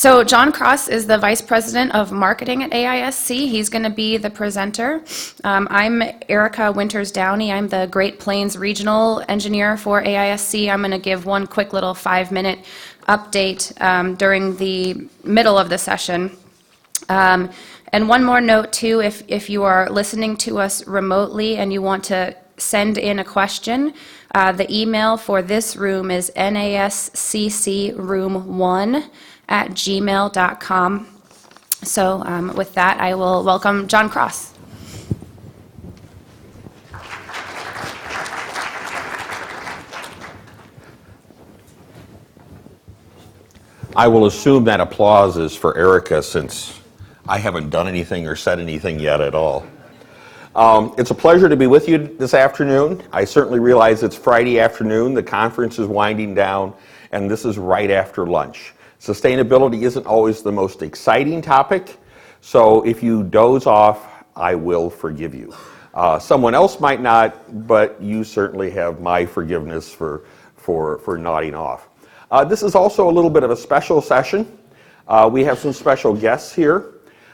So John Cross is the Vice President of Marketing at AISC. He's going to be the presenter. I'm Erica Winters Downey. I'm the Great Plains Regional Engineer for AISC. I'm going to give one quick little 5-minute update during the middle of the session. And one more note too, if you are listening to us remotely and you want to send in a question, the email for this room is nasccroom1@gmail.com. So with that, I will welcome John Cross. I will assume that applause is for Erica, since I haven't done anything or said anything yet at all. It's a pleasure to be with you this afternoon. I certainly realize it's Friday afternoon, the conference is winding down, and this is right after lunch. Sustainability isn't always the most exciting topic, so if you doze off, I will forgive you. Someone else might not, but you certainly have my forgiveness for nodding off. This is also a little bit of a special session. We have some special guests here.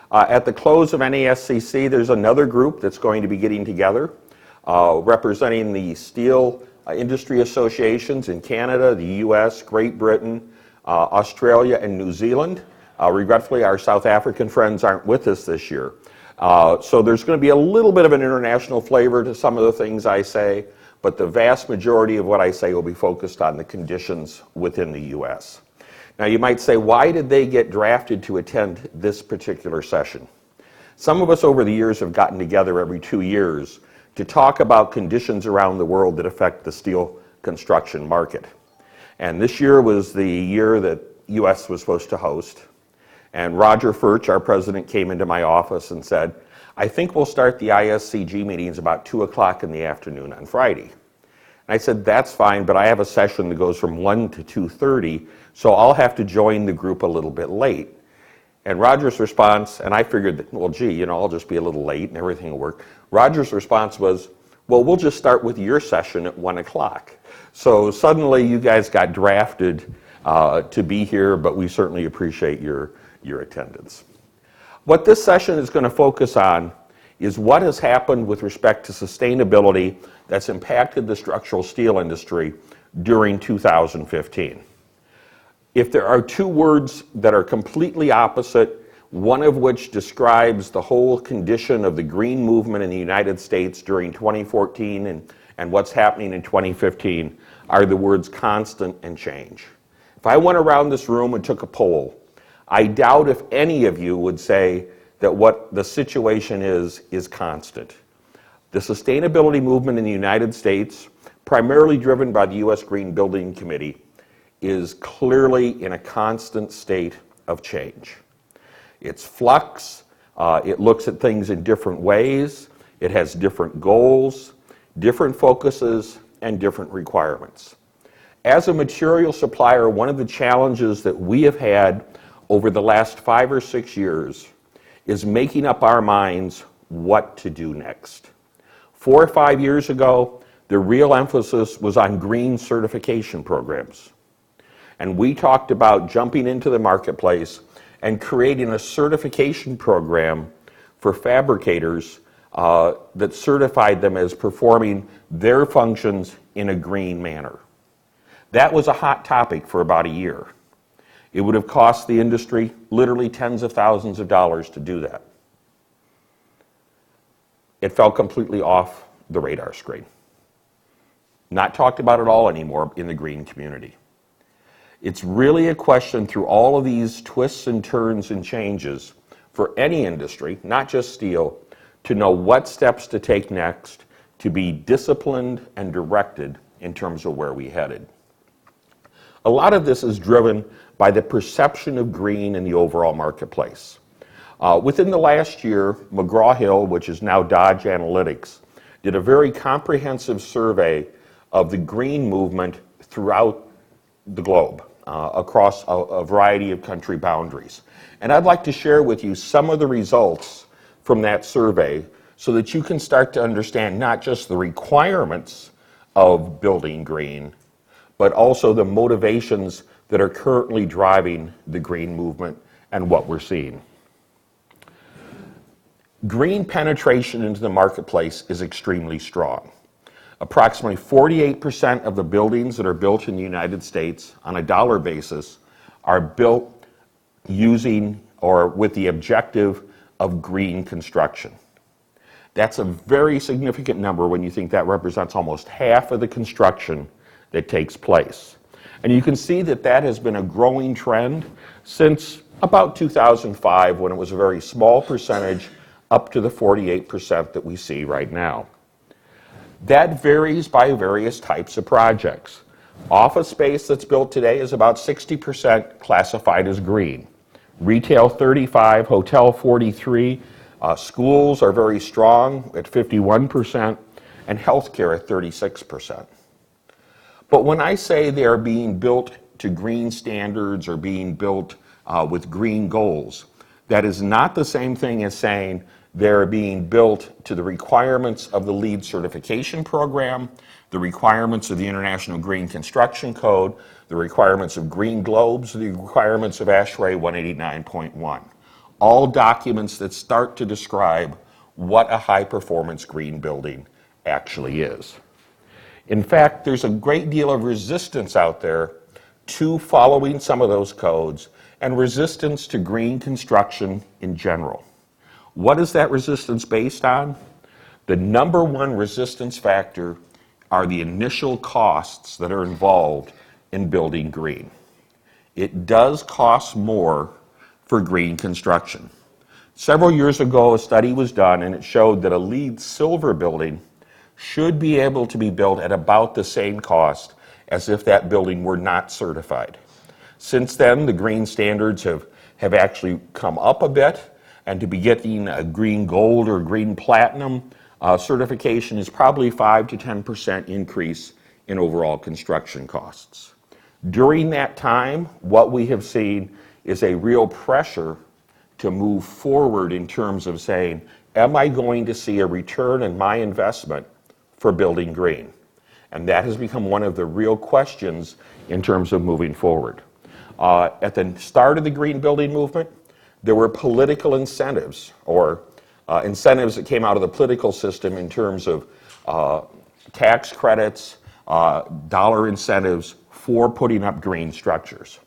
At the close of NASCC, there's another group that's going to be getting together, representing the steel industry associations in Canada, the US, Great Britain, Australia, and New Zealand. Regretfully, our South African friends aren't with us this year. So there's going to be a little bit of an international flavor to some of the things I say, but the vast majority of what I say will be focused on the conditions within the US. Now you might say, why did they get drafted to attend this particular session? Some of us over the years have gotten together every 2 years to talk about conditions around the world that affect the steel construction market. And this year was the year that US was supposed to host. And Roger Furch, our president, came into my office and said, I think we'll start the ISCG meetings about 2 o'clock in the afternoon on Friday. And I said, that's fine, but I have a session that goes from 1 to 2:30, so I'll have to join the group a little bit late. And Roger's response, and I figured, that, well, gee, I'll just be a little late and everything will work. Roger's response was, well, we'll just start with your session at 1 o'clock. So suddenly you guys got drafted to be here, but we certainly appreciate your attendance. What this session is going to focus on is what has happened with respect to sustainability that's impacted the structural steel industry during 2015. If there are two words that are completely opposite, one of which describes the whole condition of the green movement in the United States during 2014 and what's happening in 2015, are the words constant and change. If I went around this room and took a poll, I doubt if any of you would say that what the situation is constant. The sustainability movement in the United States, primarily driven by the U.S. Green Building Committee, is clearly in a constant state of change. It's flux, it looks at things in different ways, it has different goals, different focuses, and different requirements. As a material supplier, one of the challenges that we have had over the last 5 or 6 years is making up our minds what to do next. 4 or 5 years ago, the real emphasis was on green certification programs. And we talked about jumping into the marketplace and creating a certification program for fabricators that certified them as performing their functions in a green manner. That was a hot topic for about a year. It would have cost the industry literally tens of thousands of dollars to do that. It fell completely off the radar screen. Not talked about at all anymore in the green community. It's really a question through all of these twists and turns and changes for any industry, not just steel, to know what steps to take next to be disciplined and directed in terms of where we headed. A lot of this is driven by the perception of green in the overall marketplace. Within the last year, McGraw-Hill, which is now Dodge Analytics, did a very comprehensive survey of the green movement throughout the globe, across a variety of country boundaries. And I'd like to share with you some of the results from that survey so that you can start to understand not just the requirements of building green, but also the motivations that are currently driving the green movement and what we're seeing. Green penetration into the marketplace is extremely strong. Approximately 48% of the buildings that are built in the United States on a dollar basis are built using or with the objective of green construction. That's a very significant number when you think that represents almost half of the construction that takes place. And you can see that that has been a growing trend since about 2005, when it was a very small percentage, up to the 48% that we see right now. That varies by various types of projects. Office space that's built today is about 60% classified as green. Retail 35%, hotel 43%, schools are very strong at 51%, and healthcare at 36%. But when I say they are being built to green standards or being built with green goals, that is not the same thing as saying they're being built to the requirements of the LEED certification program, the requirements of the International Green Construction Code, the requirements of Green Globes, the requirements of ASHRAE 189.1. All documents that start to describe what a high-performance green building actually is. In fact, there's a great deal of resistance out there to following some of those codes and resistance to green construction in general. What is that resistance based on? The number one resistance factor are the initial costs that are involved in building green. It does cost more for green construction. Several years ago, a study was done and it showed that a LEED Silver building should be able to be built at about the same cost as if that building were not certified. Since then, the green standards have actually come up a bit, and to be getting a green gold or green platinum certification is probably 5 to 10% increase in overall construction costs. During that time, what we have seen is a real pressure to move forward in terms of saying, am I going to see a return in my investment for building green? And that has become one of the real questions in terms of moving forward. At the start of the green building movement, there were political incentives or incentives that came out of the political system in terms of tax credits, dollar incentives for putting up green structures.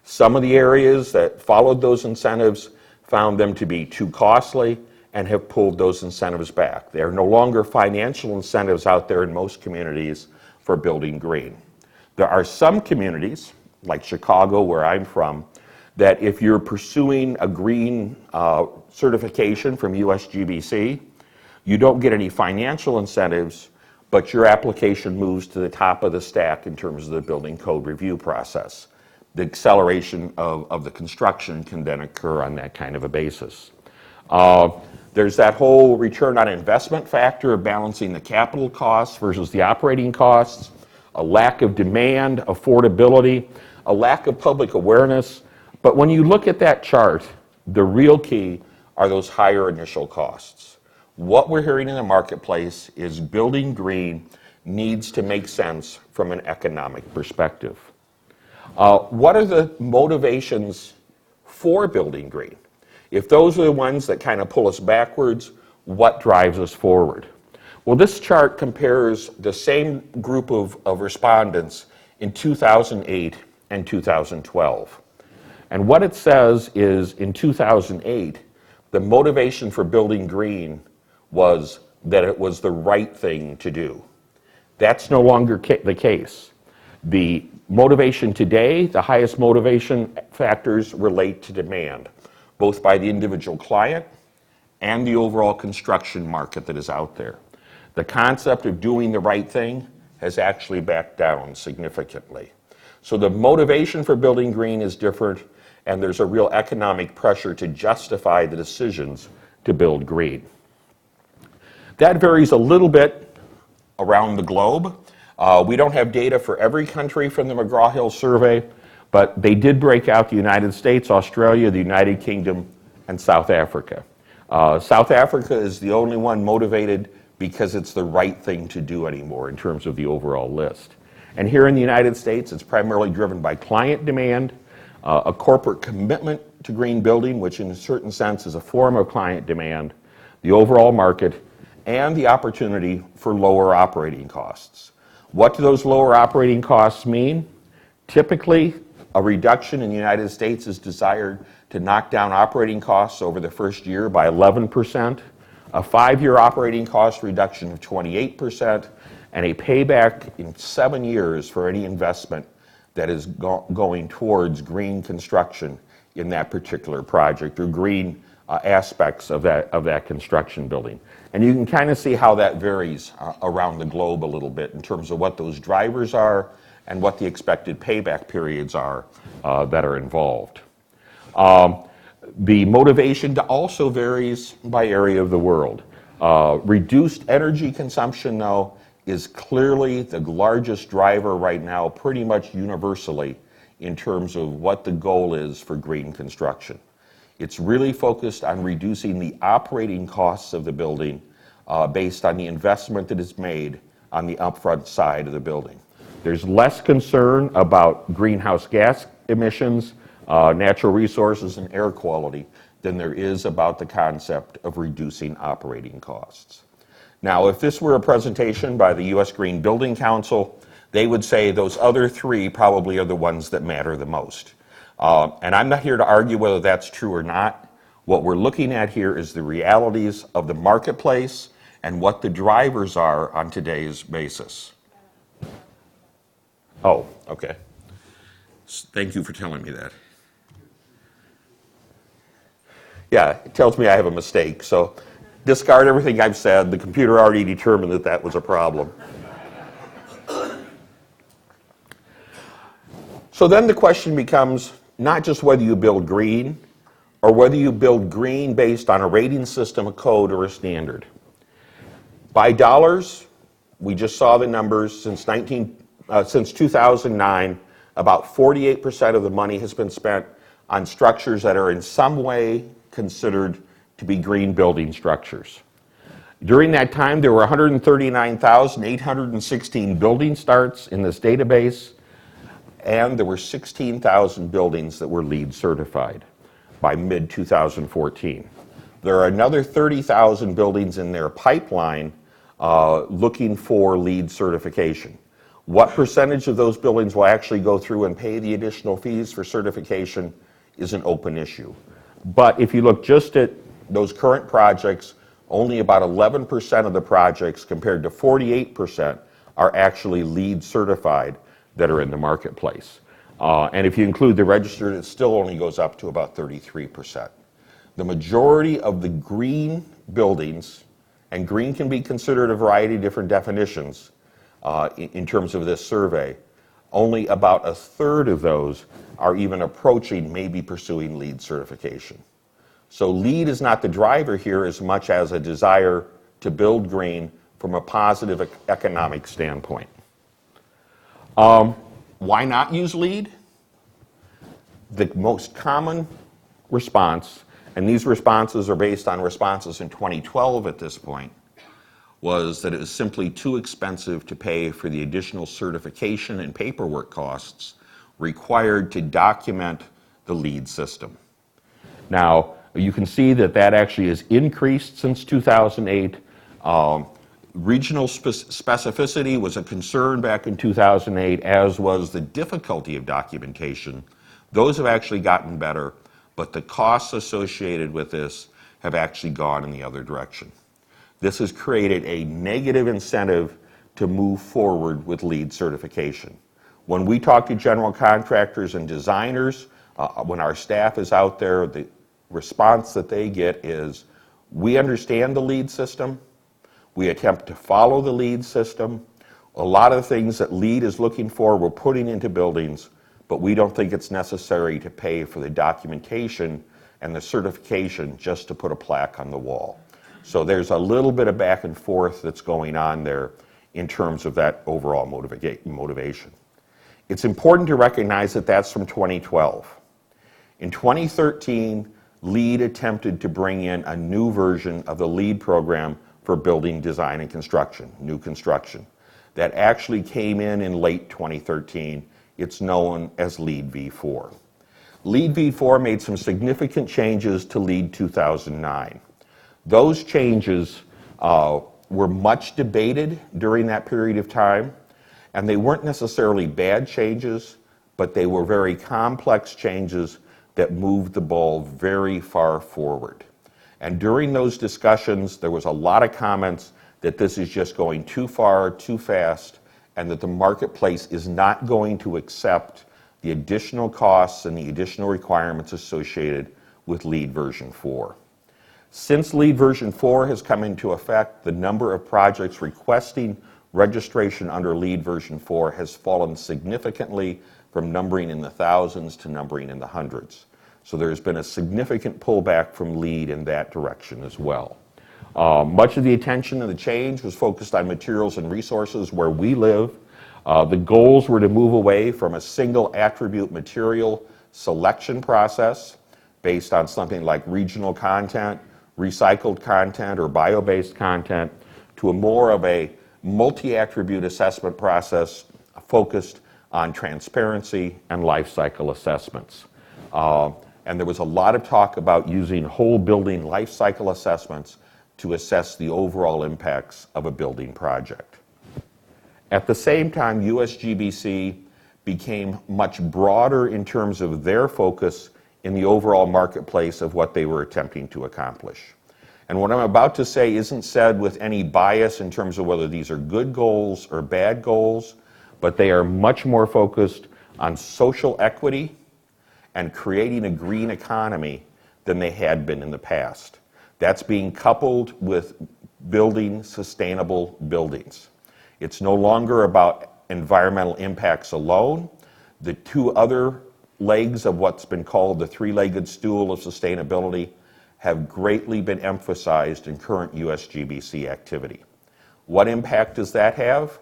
Some of the areas that followed those incentives found them to be too costly and have pulled those incentives back. There are no longer financial incentives out there in most communities for building green. There are some communities, like Chicago, where I'm from, that if you're pursuing a green certification from USGBC, you don't get any financial incentives, but your application moves to the top of the stack in terms of the building code review process. The acceleration of the construction can then occur on that kind of a basis. There's that whole return on investment factor of balancing the capital costs versus the operating costs, a lack of demand, affordability, a lack of public awareness. But when you look at that chart, the real key are those higher initial costs. What we're hearing in the marketplace is building green needs to make sense from an economic perspective. What are the motivations for building green? If those are the ones that kind of pull us backwards, what drives us forward? Well, this chart compares the same group of respondents in 2008 and 2012. And what it says is in 2008, the motivation for building green was that it was the right thing to do. That's no longer the case. The motivation today, the highest motivation factors relate to demand, both by the individual client and the overall construction market that is out there. The concept of doing the right thing has actually backed down significantly. So the motivation for building green is different, and there's a real economic pressure to justify the decisions to build green. That varies a little bit around the globe. We don't have data for every country from the McGraw-Hill survey, but they did break out the United States, Australia, the United Kingdom, and South Africa. South Africa is the only one motivated because it's the right thing to do anymore in terms of the overall list. And here in the United States, it's primarily driven by client demand, a corporate commitment to green building, which in a certain sense is a form of client demand, the overall market, and the opportunity for lower operating costs. What do those lower operating costs mean? Typically, a reduction in the United States is desired to knock down operating costs over the first year by 11%, a 5-year operating cost reduction of 28%, and a payback in 7 years for any investment that is going towards green construction in that particular project or green aspects of that construction building. And you can kind of see how that varies around the globe a little bit in terms of what those drivers are and what the expected payback periods are that are involved. The motivation also varies by area of the world. Reduced energy consumption, though, is clearly the largest driver right now, pretty much universally, in terms of what the goal is for green construction. It's really focused on reducing the operating costs of the building based on the investment that is made on the upfront side of the building. There's less concern about greenhouse gas emissions, natural resources, and air quality than there is about the concept of reducing operating costs. Now, if this were a presentation by the U.S. Green Building Council, they would say those other three probably are the ones that matter the most. And I'm not here to argue whether that's true or not. What we're looking at here is the realities of the marketplace and what the drivers are on today's basis. Oh, okay. Thank you for telling me that. Yeah, it tells me I have a mistake, so discard everything I've said. The computer already determined that that was a problem. So then the question becomes not just whether you build green or whether you build green based on a rating system, a code, or a standard. By dollars, we just saw the numbers since 2009, about 48% of the money has been spent on structures that are in some way considered to be green building structures. During that time, there were 139,816 building starts in this database, and there were 16,000 buildings that were LEED certified by mid-2014. There are another 30,000 buildings in their pipeline looking for LEED certification. What percentage of those buildings will actually go through and pay the additional fees for certification is an open issue. But if you look just at those current projects, only about 11% of the projects, compared to 48%, are actually LEED certified that are in the marketplace. And if you include the registered, it still only goes up to about 33%. The majority of the green buildings, and green can be considered a variety of different definitions in terms of this survey, only about a third of those are even approaching, maybe pursuing LEED certification. So LEED is not the driver here as much as a desire to build green from a positive economic standpoint. Why not use LEED? The most common response, and these responses are based on responses in 2012 at this point, was that it was simply too expensive to pay for the additional certification and paperwork costs required to document the LEED system. Now, you can see that that actually has increased since 2008. Regional specificity was a concern back in 2008, as was the difficulty of documentation. Those have actually gotten better, but the costs associated with this have actually gone in the other direction. This has created a negative incentive to move forward with LEED certification. When we talk to general contractors and designers, when our staff is out there, the response that they get is, we understand the LEED system, we attempt to follow the LEED system. A lot of the things that LEED is looking for, we're putting into buildings, but we don't think it's necessary to pay for the documentation and the certification just to put a plaque on the wall. So there's a little bit of back and forth that's going on there in terms of that overall motivation. It's important to recognize that that's from 2012. In 2013, LEED attempted to bring in a new version of the LEED program for building design and construction, new construction. that actually came in late 2013. It's known as LEED v4. LEED v4 made some significant changes to LEED 2009. Those changes were much debated during that period of time, and they weren't necessarily bad changes, but they were very complex changes that moved the ball very far forward. And during those discussions, there was a lot of comments that this is just going too far, too fast, and that the marketplace is not going to accept the additional costs and the additional requirements associated with LEED version 4. Since LEED version 4 has come into effect, the number of projects requesting registration under LEED version 4 has fallen significantly from numbering in the thousands to numbering in the hundreds. So there's been a significant pullback from LEED in that direction as well. Much of the attention and the change was focused on materials and resources where we live. The goals were to move away from a single attribute material selection process based on something like regional content, recycled content, or bio-based content, to a more of a multi-attribute assessment process focused on transparency and life cycle assessments. And there was a lot of talk about using whole building life cycle assessments to assess the overall impacts of a building project. At the same time, USGBC became much broader in terms of their focus in the overall marketplace of what they were attempting to accomplish. And what I'm about to say isn't said with any bias in terms of whether these are good goals or bad goals, but they are much more focused on social equity and creating a green economy than they had been in the past. That's being coupled with building sustainable buildings. It's no longer about environmental impacts alone. The two other legs of what's been called the three-legged stool of sustainability have greatly been emphasized in current USGBC activity. What impact does that have?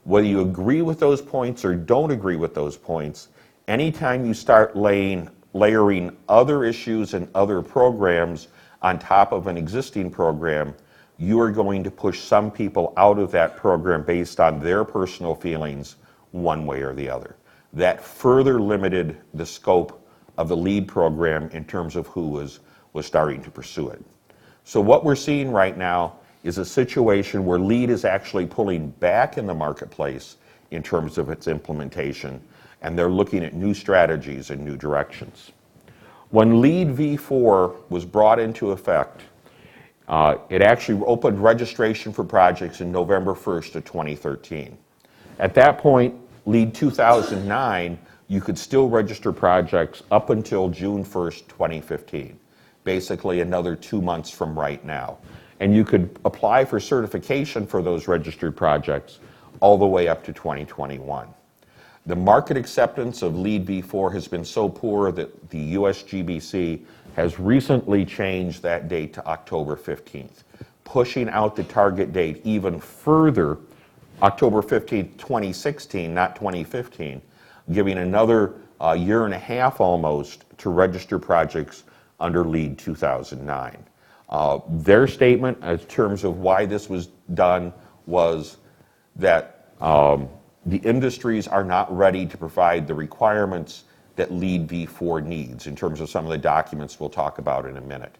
Whether you agree with those points or don't agree with those points, anytime you start layering other issues and other programs on top of an existing program, you are going to push some people out of that program based on their personal feelings one way or the other. That further limited the scope of the LEED program in terms of who was starting to pursue it. So what we're seeing right now is a situation where LEED is actually pulling back in the marketplace in terms of its implementation, and they're looking at new strategies and new directions. When LEED v4 was brought into effect, it actually opened registration for projects in November 1st of 2013. At that point, LEED 2009, you could still register projects up until June 1st, 2015, basically another 2 months from right now. And you could apply for certification for those registered projects all the way up to 2021. The market acceptance of LEED v4 has been so poor that the USGBC has recently changed that date to October 15th, pushing out the target date even further, October 15th, 2016, not 2015, giving another year and a half almost to register projects under LEED 2009. Their statement in terms of why this was done was that the industries are not ready to provide the requirements that LEED v4 needs in terms of some of the documents we'll talk about in a minute.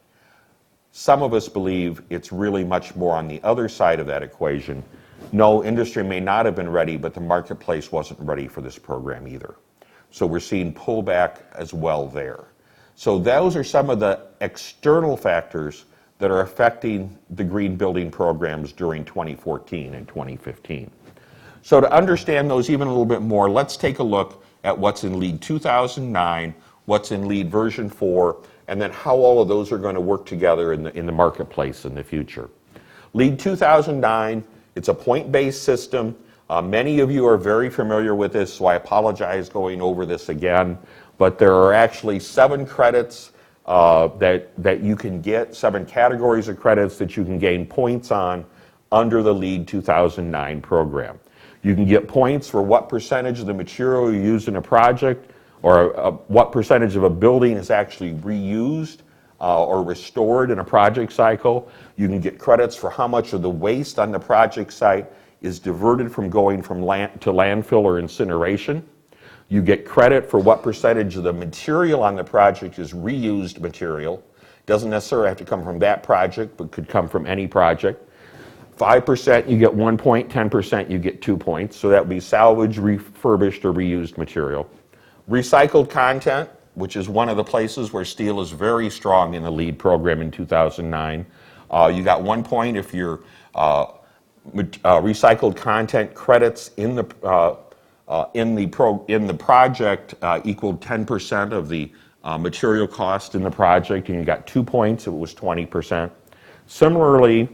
Some of us believe it's really much more on the other side of that equation. No, industry may not have been ready, but the marketplace wasn't ready for this program either. So we're seeing pullback as well there. So those are some of the external factors that are affecting the green building programs during 2014 and 2015. So to understand those even a little bit more, let's take a look at what's in LEED 2009, what's in LEED version 4, and then how all of those are going to work together in the marketplace in the future. LEED 2009, it's a point-based system. Many of you are very familiar with this, so I apologize going over this again, but there are actually 7 credits that you can get, 7 categories of credits that you can gain points on under the LEED 2009 program. You can get points for what percentage of the material you use in a project, or what percentage of a building is actually reused or restored in a project cycle. You can get credits for how much of the waste on the project site is diverted from going from to landfill or incineration. You get credit for what percentage of the material on the project is reused material. Doesn't necessarily have to come from that project, but could come from any project. 5% you get 1 point, 10% you get 2 points. So that would be salvaged, refurbished, or reused material. Recycled content, which is one of the places where steel is very strong in the LEED program in 2009. You got 1 point if your recycled content credits in the project equaled 10% of the material cost in the project, and you got 2 points if it was 20%. Similarly,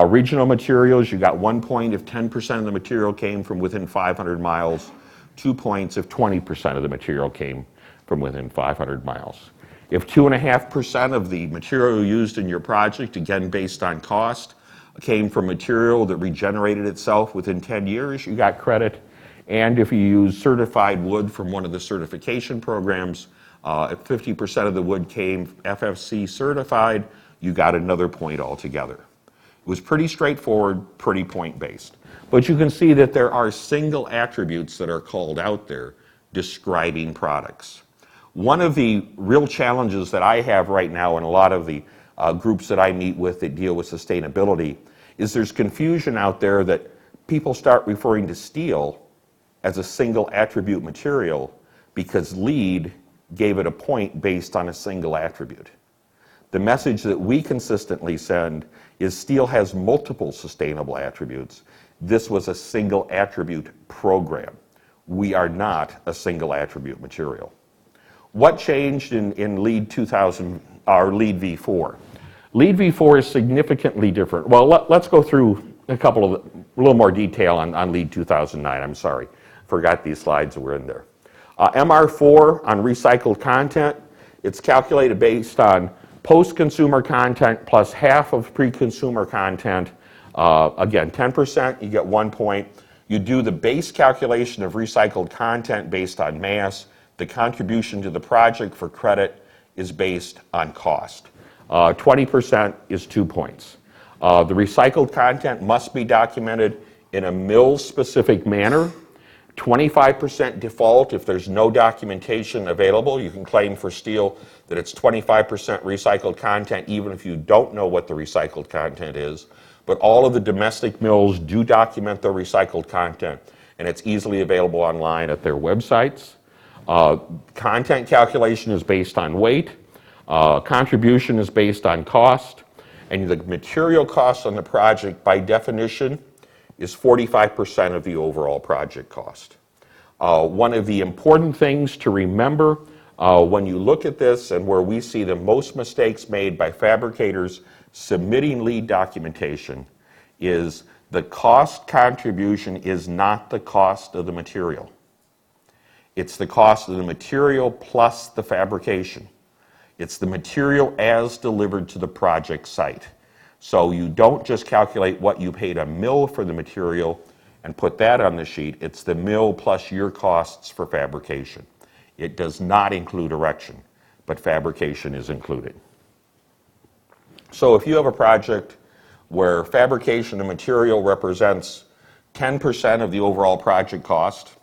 regional materials, you got 1 point if 10% of the material came from within 500 miles, 2 points if 20% of the material came from within 500 miles. If 2.5% of the material used in your project, again based on cost, came from material that regenerated itself within 10 years, you got credit. And if you use certified wood from one of the certification programs, if 50% of the wood came FFC certified, you got another point altogether. It was pretty straightforward, pretty point-based. But you can see that there are single attributes that are called out there describing products. One of the real challenges that I have right now in a lot of the groups that I meet with that deal with sustainability is there's confusion out there that people start referring to steel as a single attribute material because LEED gave it a point based on a single attribute. The message that we consistently send is steel has multiple sustainable attributes. This was a single attribute program. We are not a single attribute material. What changed in LEED 2000 or LEED v4? LEED v4 is significantly different. Well, let's go through a little more detail on LEED 2009. I'm sorry, forgot these slides were in there. MR4 on recycled content, it's calculated based on post-consumer content plus half of pre-consumer content. Again, 10%, you get 1 point. You do the base calculation of recycled content based on mass. The contribution to the project for credit is based on cost. 20% is 2 points. The recycled content must be documented in a mill-specific manner. 25% default if there's no documentation available. You can claim for steel that it's 25% recycled content even if you don't know what the recycled content is. But all of the domestic mills do document their recycled content, and it's easily available online at their websites. Content calculation is based on weight. Contribution is based on cost. And the material cost on the project, by definition, is 45% of the overall project cost. One of the important things to remember when you look at this and where we see the most mistakes made by fabricators submitting LEED documentation is the cost contribution is not the cost of the material. It's the cost of the material plus the fabrication. It's the material as delivered to the project site. So you don't just calculate what you paid a mill for the material and put that on the sheet. It's the mill plus your costs for fabrication. It does not include erection, but fabrication is included. So if you have a project where fabrication of material represents 10% of the overall project cost,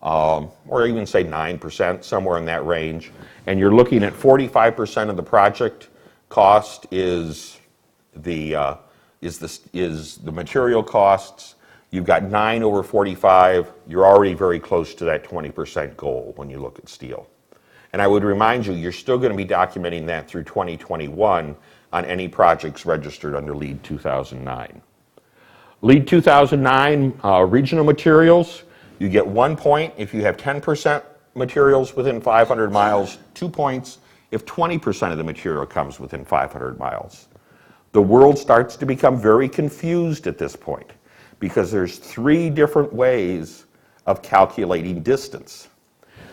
or even say 9%, somewhere in that range, and you're looking at 45% of the project cost is the material costs. You've got 9 over 45. You're already very close to that 20% goal when you look at steel. And I would remind you, you're still going to be documenting that through 2021 on any projects registered under LEED 2009. LEED 2009 regional materials, you get 1 point if you have 10% materials within 500 miles, 2 points if 20% of the material comes within 500 miles. The world starts to become very confused at this point because there's 3 different ways of calculating distance.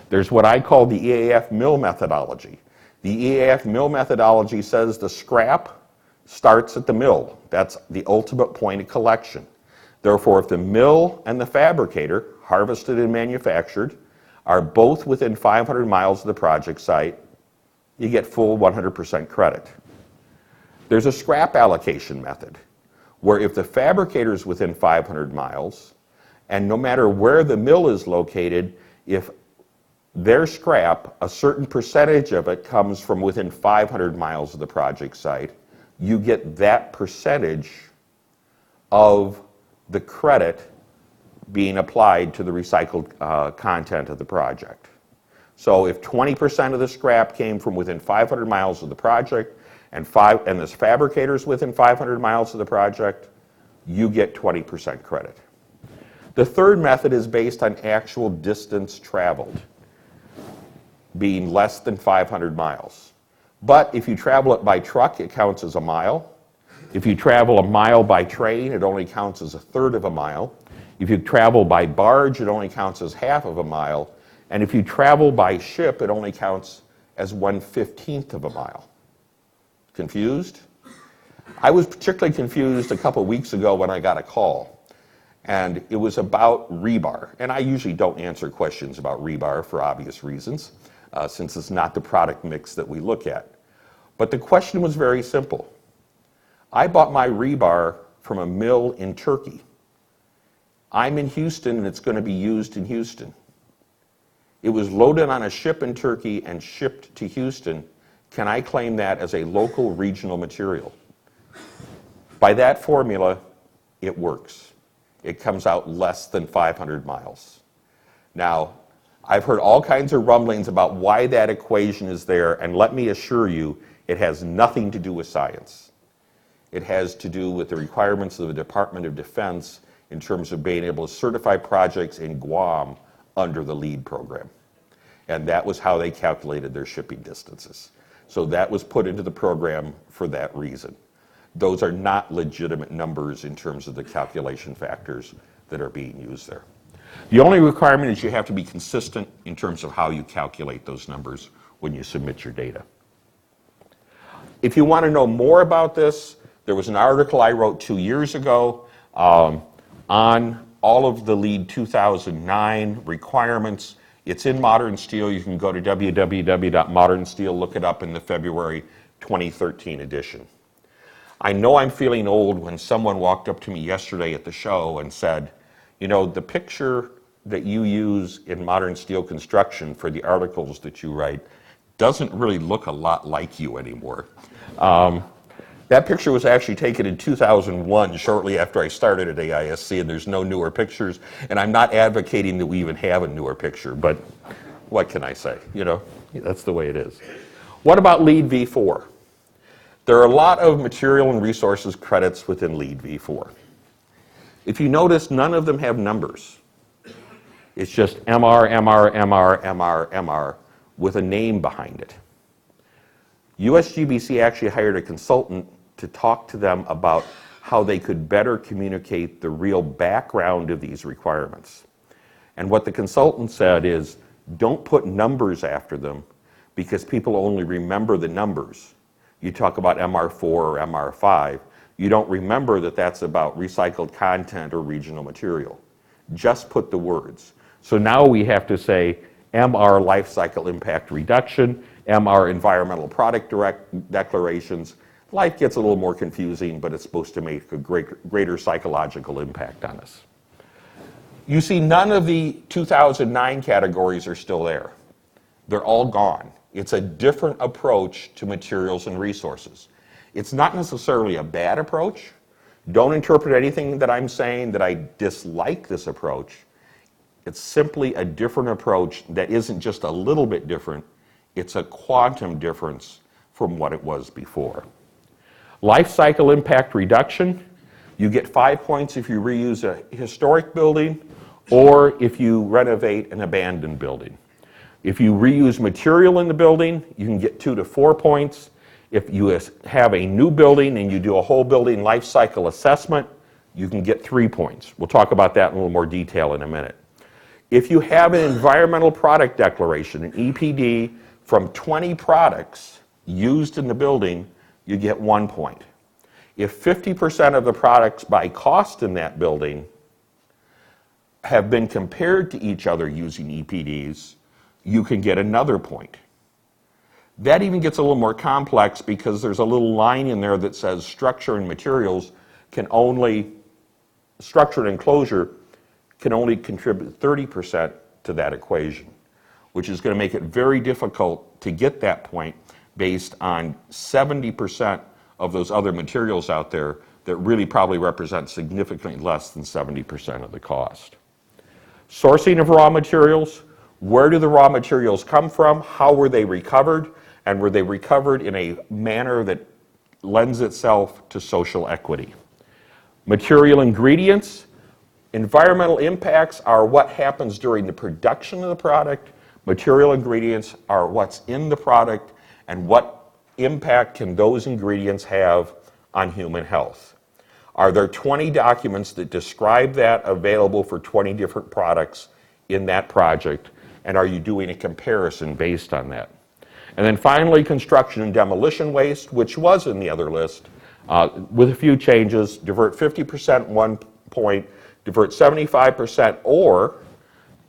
There's what I call the EAF mill methodology. The EAF mill methodology says the scrap starts at the mill. That's the ultimate point of collection. Therefore, if the mill and the fabricator, harvested and manufactured, are both within 500 miles of the project site, you get full 100% credit. There's a scrap allocation method, where if the fabricator is within 500 miles And no matter where the mill is located, if their scrap, a certain percentage of it comes from within 500 miles of the project site, you get that percentage of the credit being applied to the recycled content of the project. So if 20% of the scrap came from within 500 miles of the project and this fabricator's within 500 miles of the project, you get 20% credit. The third method is based on actual distance traveled, being less than 500 miles. But if you travel it by truck, it counts as a mile. If you travel a mile by train, it only counts as a third of a mile. If you travel by barge, it only counts as half of a mile. And if you travel by ship, it only counts as 1/15 of a mile. Confused? I was particularly confused a couple weeks ago when I got a call. And it was about rebar. And I usually don't answer questions about rebar for obvious reasons, since it's not the product mix that we look at. But the question was very simple. I bought my rebar from a mill in Turkey. I'm in Houston and it's going to be used in Houston. It was loaded on a ship in Turkey and shipped to Houston. Can I claim that as a local regional material? By that formula, it works. It comes out less than 500 miles. Now, I've heard all kinds of rumblings about why that equation is there, and let me assure you, it has nothing to do with science. It has to do with the requirements of the Department of Defense in terms of being able to certify projects in Guam under the LEED program. And that was how they calculated their shipping distances. So that was put into the program for that reason. Those are not legitimate numbers in terms of the calculation factors that are being used there. The only requirement is you have to be consistent in terms of how you calculate those numbers when you submit your data. If you want to know more about this, there was an article I wrote 2 years ago on all of the LEED 2009 requirements. It's in Modern Steel. You can go to www.modernsteel, look it up in the February 2013 edition. I know I'm feeling old when someone walked up to me yesterday at the show and said, you know, the picture that you use in Modern Steel Construction for the articles that you write doesn't really look a lot like you anymore. That picture was actually taken in 2001, shortly after I started at AISC, and there's no newer pictures. And I'm not advocating that we even have a newer picture, but what can I say? You know, that's the way it is. What about LEED v4? There are a lot of material and resources credits within LEED v4. If you notice, none of them have numbers. It's just MR, MR, MR, MR, MR with a name behind it. USGBC actually hired a consultant to talk to them about how they could better communicate the real background of these requirements. And what the consultant said is, don't put numbers after them because people only remember the numbers. You talk about MR4 or MR5, you don't remember that that's about recycled content or regional material. Just put the words. So now we have to say MR life cycle impact reduction, MR environmental product declarations. Life gets a little more confusing, but it's supposed to make a greater psychological impact on us. You see, none of the 2009 categories are still there. They're all gone. It's a different approach to materials and resources. It's not necessarily a bad approach. Don't interpret anything that I'm saying that I dislike this approach. It's simply a different approach that isn't just a little bit different. It's a quantum difference from what it was before. Life cycle impact reduction, you get 5 points if you reuse a historic building or if you renovate an abandoned building. If you reuse material in the building, you can get 2 to 4 points. If you have a new building and you do a whole building life cycle assessment, you can get 3 points. We'll talk about that in a little more detail in a minute. If you have an environmental product declaration, an EPD, from 20 products used in the building, you get 1 point. If 50% of the products by cost in that building have been compared to each other using EPDs, you can get another point. That even gets a little more complex because there's a little line in there that says structure and materials can only, structure and enclosure can only contribute 30% to that equation, which is going to make it very difficult to get that point based on 70% of those other materials out there that really probably represent significantly less than 70% of the cost. Sourcing of raw materials, where do the raw materials come from? How were they recovered? And were they recovered in a manner that lends itself to social equity? Material ingredients, environmental impacts are what happens during the production of the product. Material ingredients are what's in the product and what impact can those ingredients have on human health. Are there 20 documents that describe that available for 20 different products in that project? And are you doing a comparison based on that? And then finally, construction and demolition waste, which was in the other list, with a few changes: divert 50% at one point, divert 75%, or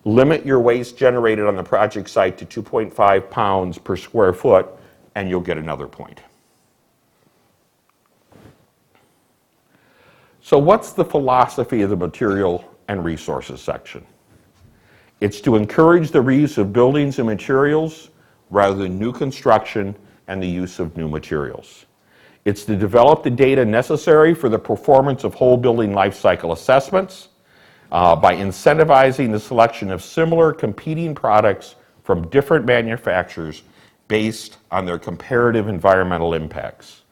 limit your waste generated on the project site to 2.5 pounds per square foot, and you'll get another point. So what's the philosophy of the material and resources section? It's to encourage the reuse of buildings and materials rather than new construction and the use of new materials. It's to develop the data necessary for the performance of whole building life cycle assessments by incentivizing the selection of similar competing products from different manufacturers based on their comparative environmental impacts.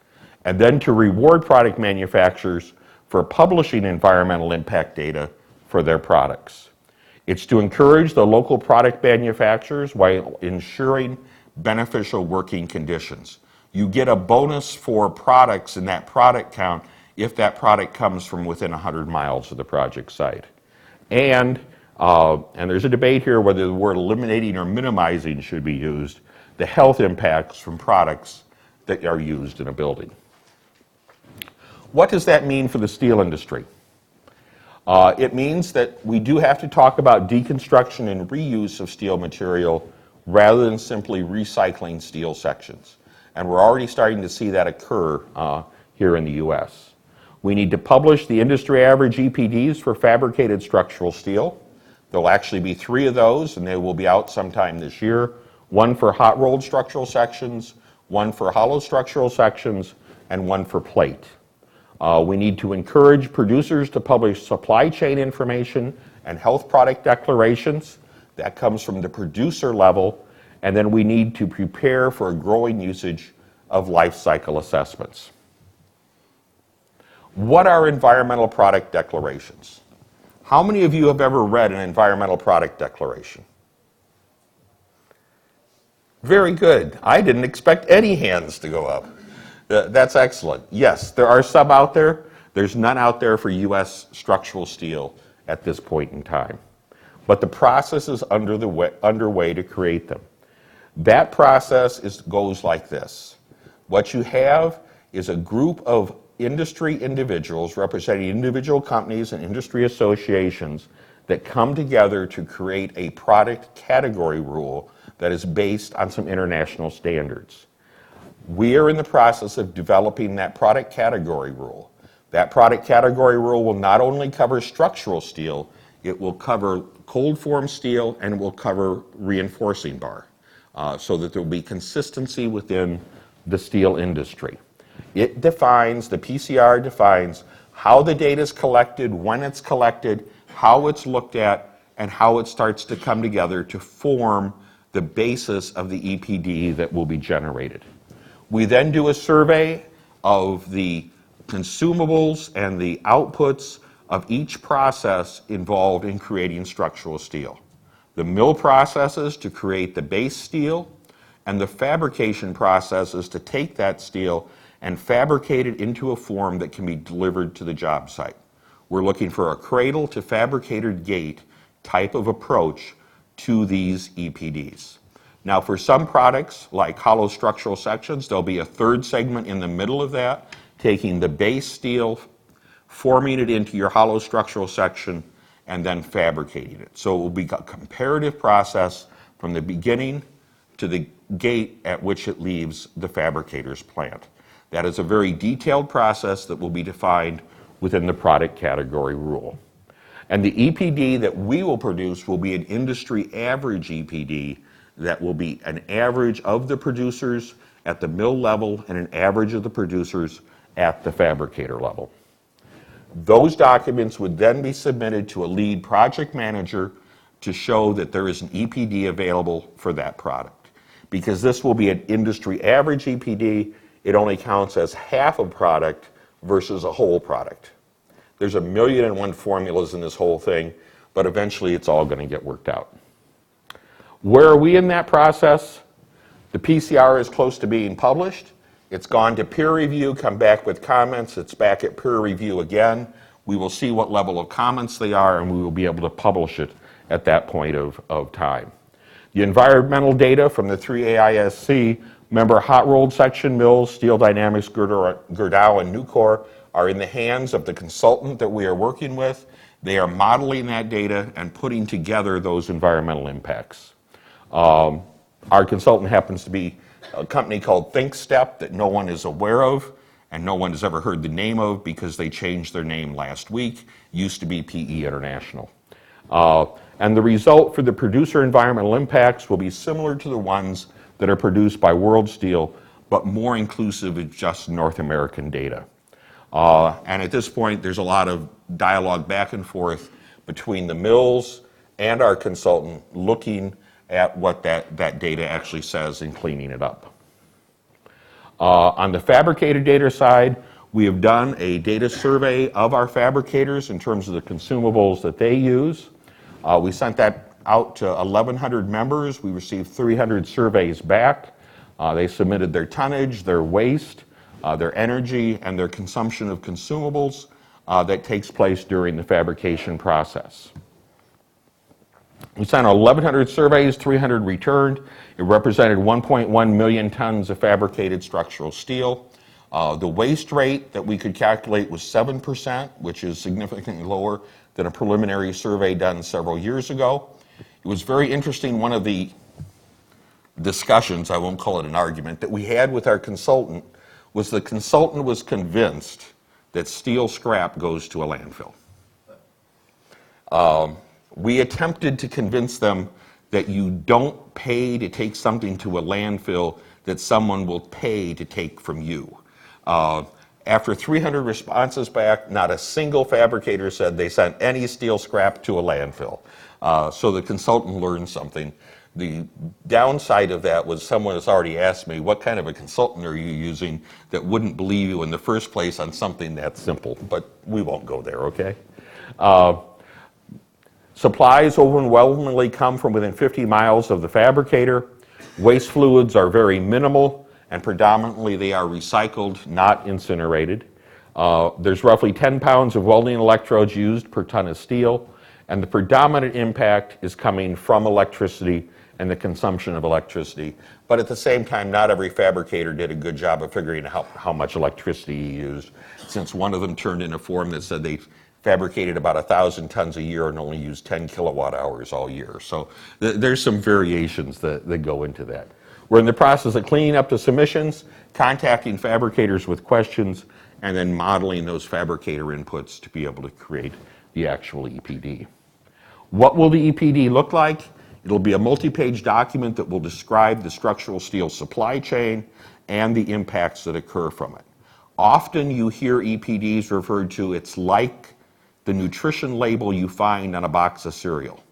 And then to reward product manufacturers for publishing environmental impact data for their products. It's to encourage the local product manufacturers while ensuring beneficial working conditions. You get a bonus for products in that product count if that product comes from within 100 miles of the project site. And there's a debate here whether the word eliminating or minimizing should be used, the health impacts from products that are used in a building. What does that mean for the steel industry? It means that we do have to talk about deconstruction and reuse of steel material rather than simply recycling steel sections. And we're already starting to see that occur here in the US. We need to publish the industry average EPDs for fabricated structural steel. There'll actually be 3 of those, and they will be out sometime this year. One for hot rolled structural sections, one for hollow structural sections, and one for plate. We need to encourage producers to publish supply chain information and health product declarations. That comes from the producer level. And then we need to prepare for a growing usage of life cycle assessments. What are environmental product declarations? How many of you have ever read an environmental product declaration? Very good. I didn't expect any hands to go up. That's excellent. Yes, there are some out there. There's none out there for U.S. structural steel at this point in time. But the process is underway to create them. That process goes like this. What you have is a group of industry individuals representing individual companies and industry associations that come together to create a product category rule that is based on some international standards. We are in the process of developing that product category rule. That product category rule will not only cover structural steel, it will cover cold form steel and it will cover reinforcing bar, so that there will be consistency within the steel industry. It defines, the PCR defines how the data is collected, when it's collected, how it's looked at, and how it starts to come together to form the basis of the EPD that will be generated. We then do a survey of the consumables and the outputs of each process involved in creating structural steel. The mill processes to create the base steel, and the fabrication processes to take that steel and fabricate it into a form that can be delivered to the job site. We're looking for a cradle to fabricated gate type of approach to these EPDs. Now, for some products, like hollow structural sections, there'll be a third segment in the middle of that, taking the base steel, forming it into your hollow structural section, and then fabricating it. So it will be a comparative process from the beginning to the gate at which it leaves the fabricator's plant. That is a very detailed process that will be defined within the product category rule. And the EPD that we will produce will be an industry average EPD that will be an average of the producers at the mill level and an average of the producers at the fabricator level. Those documents would then be submitted to a lead project manager to show that there is an EPD available for that product. Because this will be an industry average EPD, it only counts as half a product versus a whole product. There's 1,000,001 formulas in this whole thing, but eventually it's all going to get worked out. Where are we in that process? The PCR is close to being published. It's gone to peer review, come back with comments. It's back at peer review again. We will see what level of comments they are, and we will be able to publish it at that point of time. The environmental data from the 3 AISC member hot rolled section mills, Steel Dynamics, Gerdau, and Nucor, are in the hands of the consultant that we are working with. They are modeling that data and putting together those environmental impacts. Our consultant happens to be a company called ThinkStep that no one is aware of and no one has ever heard the name of because they changed their name last week. Used to be PE International. And the result for the producer environmental impacts will be similar to the ones that are produced by World Steel, but more inclusive of just North American data. And at this point, there's a lot of dialogue back and forth between the mills and our consultant looking at what that data actually says and cleaning it up. On the fabricator data side, we have done a data survey of our fabricators in terms of the consumables that they use. We sent that out to 1,100 members. We received 300 surveys back. They submitted their tonnage, their waste, their energy, and their consumption of consumables that takes place during the fabrication process. We sent out 1,100 surveys, 300 returned. It represented 1.1 million tons of fabricated structural steel. The waste rate that we could calculate was 7%, which is significantly lower than a preliminary survey done several years ago. It was very interesting, one of the discussions, I won't call it an argument, that we had with our consultant was the consultant was convinced that steel scrap goes to a landfill. We attempted to convince them that you don't pay to take something to a landfill that someone will pay to take from you. After 300 responses back, not a single fabricator said they sent any steel scrap to a landfill. So the consultant learned something. The downside of that was someone has already asked me, what kind of a consultant are you using that wouldn't believe you in the first place on something that simple? But we won't go there, okay? Supplies overwhelmingly come from within 50 miles of the fabricator. Waste fluids are very minimal, and predominantly they are recycled, not incinerated. There's roughly 10 pounds of welding electrodes used per ton of steel, and the predominant impact is coming from electricity and the consumption of electricity. But at the same time, not every fabricator did a good job of figuring out how much electricity he used, since one of them turned in a form that said they fabricated about 1,000 tons a year and only used 10 kilowatt hours all year. So there's some variations that go into that. We're in the process of cleaning up the submissions, contacting fabricators with questions, and then modeling those fabricator inputs to be able to create the actual EPD. What will the EPD look like? It'll be a multi-page document that will describe the structural steel supply chain and the impacts that occur from it. Often you hear EPDs referred to, it's like the nutrition label you find on a box of cereal.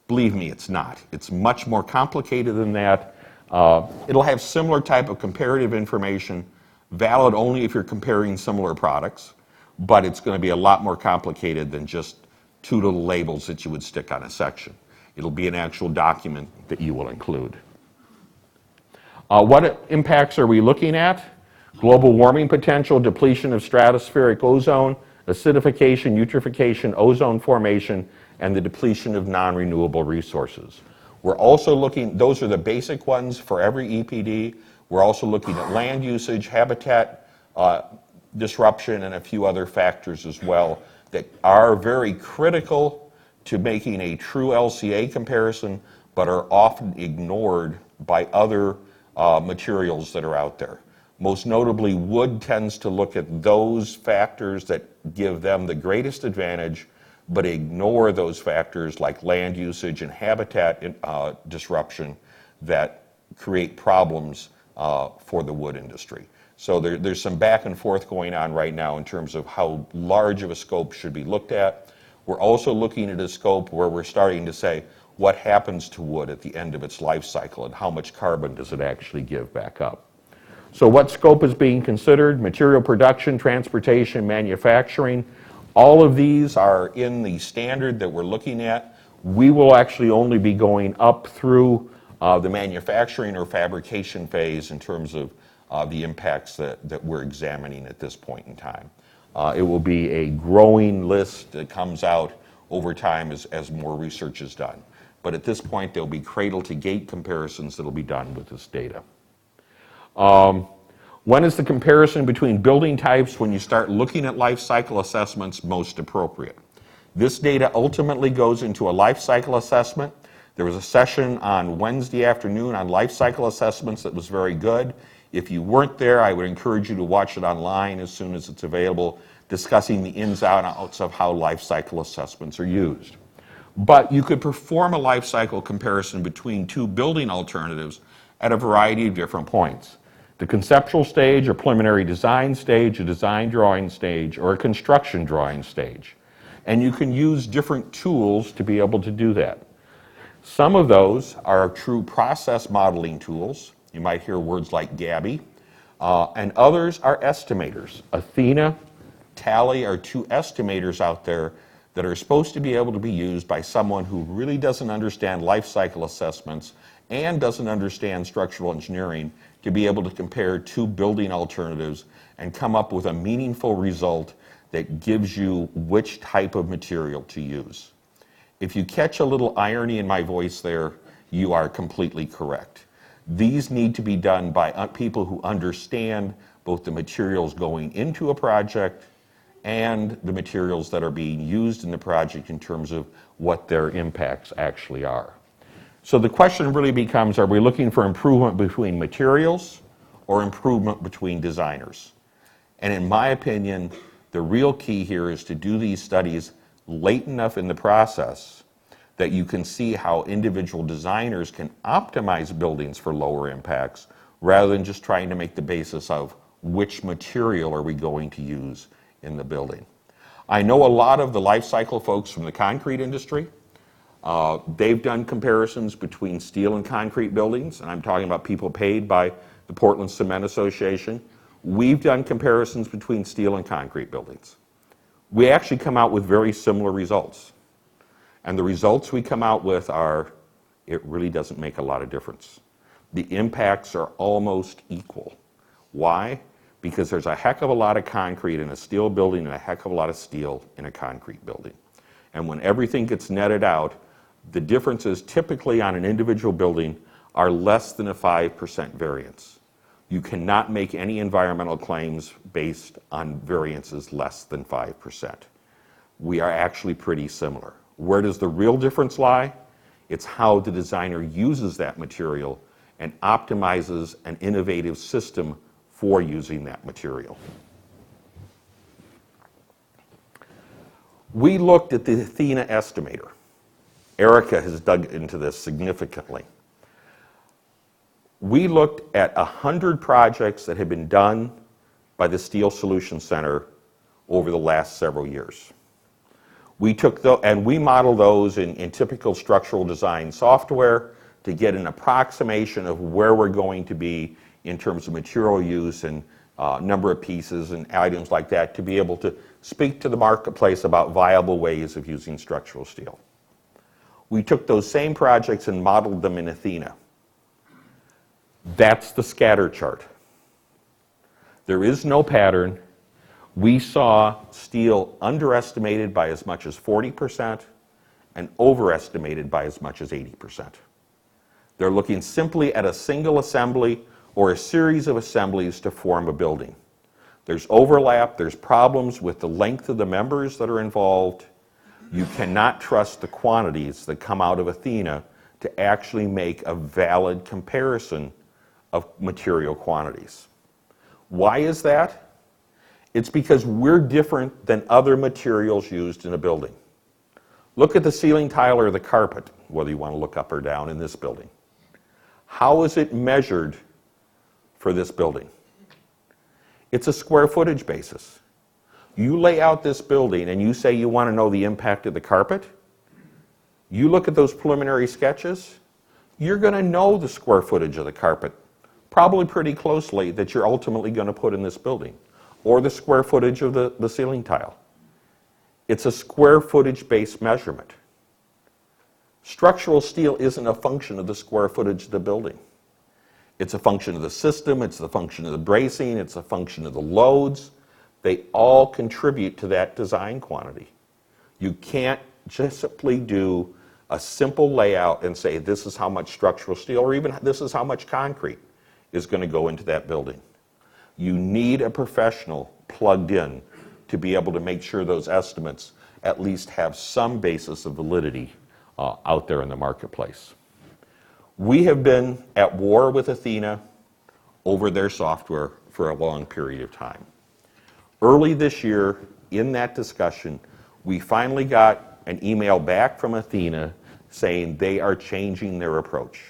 Believe me, it's not. It's much more complicated than that. It'll have similar type of comparative information, valid only if you're comparing similar products, but it's going to be a lot more complicated than just two little labels that you would stick on a section. It'll be an actual document that you will include. What impacts are we looking at? Global warming potential, depletion of stratospheric ozone, acidification, eutrophication, ozone formation, and the depletion of non-renewable resources. We're also looking, those are the basic ones for every EPD. We're also looking at land usage, habitat disruption, and a few other factors as well that are very critical to making a true LCA comparison, but are often ignored by other materials that are out there. Most notably, wood tends to look at those factors that give them the greatest advantage but ignore those factors like land usage and habitat disruption that create problems for the wood industry. So there's some back and forth going on right now in terms of how large of a scope should be looked at. We're also looking at a scope where we're starting to say, what happens to wood at the end of its life cycle and how much carbon does it actually give back up? So what scope is being considered? Material production, transportation, manufacturing. All of these are in the standard that we're looking at. We will actually only be going up through the manufacturing or fabrication phase in terms of the impacts that we're examining at this point in time. It will be a growing list that comes out over time as more research is done. But at this point, there'll be cradle-to-gate comparisons that'll be done with this data. When is the comparison between building types when you start looking at life cycle assessments most appropriate? This data ultimately goes into a life cycle assessment. There was a session on Wednesday afternoon on life cycle assessments that was very good. If you weren't there, I would encourage you to watch it online as soon as it's available, discussing the ins and outs of how life cycle assessments are used. But you could perform a life cycle comparison between two building alternatives at a variety of different points. The conceptual stage, a preliminary design stage, a design drawing stage, or a construction drawing stage. And you can use different tools to be able to do that. Some of those are true process modeling tools. You might hear words like Gabby. And others are estimators. Athena, Tally are two estimators out there that are supposed to be able to be used by someone who really doesn't understand life cycle assessments and doesn't understand structural engineering to be able to compare two building alternatives and come up with a meaningful result that gives you which type of material to use. If you catch a little irony in my voice there, you are completely correct. These need to be done by people who understand both the materials going into a project and the materials that are being used in the project in terms of what their impacts actually are. So the question really becomes, are we looking for improvement between materials or improvement between designers? And in my opinion, the real key here is to do these studies late enough in the process that you can see how individual designers can optimize buildings for lower impacts rather than just trying to make the basis of which material are we going to use in the building. I know a lot of the life cycle folks from the concrete industry. They've done comparisons between steel and concrete buildings, and I'm talking about people paid by the Portland Cement Association. We've done comparisons between steel and concrete buildings. We actually come out with very similar results. And the results we come out with are, it really doesn't make a lot of difference. The impacts are almost equal. Why? Because there's a heck of a lot of concrete in a steel building and a heck of a lot of steel in a concrete building. And when everything gets netted out, the differences typically on an individual building are less than a 5% variance. You cannot make any environmental claims based on variances less than 5%. We are actually pretty similar. Where does the real difference lie? It's how the designer uses that material and optimizes an innovative system for using that material. We looked at the Athena estimator. Erica has dug into this significantly. We looked at 100 projects that had been done by the Steel Solutions Center over the last several years. We took and we modeled those in typical structural design software to get an approximation of where we're going to be in terms of material use and number of pieces and items like that to be able to speak to the marketplace about viable ways of using structural steel. We took those same projects and modeled them in Athena. That's the scatter chart. There is no pattern. We saw steel underestimated by as much as 40% and overestimated by as much as 80%. They're looking simply at a single assembly or a series of assemblies to form a building. There's overlap, there's problems with the length of the members that are involved. You cannot trust the quantities that come out of Athena to actually make a valid comparison of material quantities. Why is that? It's because we're different than other materials used in a building. Look at the ceiling tile or the carpet, whether you want to look up or down in this building. How is it measured for this building? It's a square footage basis. You lay out this building and you say you want to know the impact of the carpet, you look at those preliminary sketches, you're going to know the square footage of the carpet, probably pretty closely, that you're ultimately going to put in this building, or the square footage of the ceiling tile. It's a square footage based measurement. Structural steel isn't a function of the square footage of the building. It's a function of the system, it's the function of the bracing, it's a function of the loads. They all contribute to that design quantity. You can't just simply do a simple layout and say this is how much structural steel, or even this is how much concrete is going to go into that building. You need a professional plugged in to be able to make sure those estimates at least have some basis of validity out there in the marketplace. We have been at war with Athena over their software for a long period of time. Early this year, in that discussion, we finally got an email back from Athena saying they are changing their approach.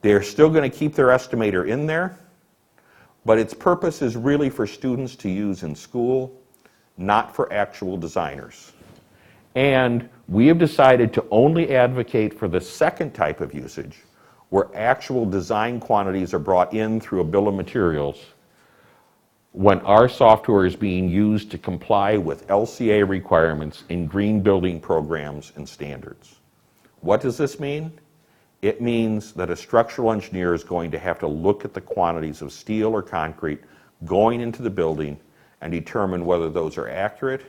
They're still going to keep their estimator in there, but its purpose is really for students to use in school, not for actual designers. And we have decided to only advocate for the second type of usage, where actual design quantities are brought in through a bill of materials when our software is being used to comply with LCA requirements in green building programs and standards. What does this mean? It means that a structural engineer is going to have to look at the quantities of steel or concrete going into the building and determine whether those are accurate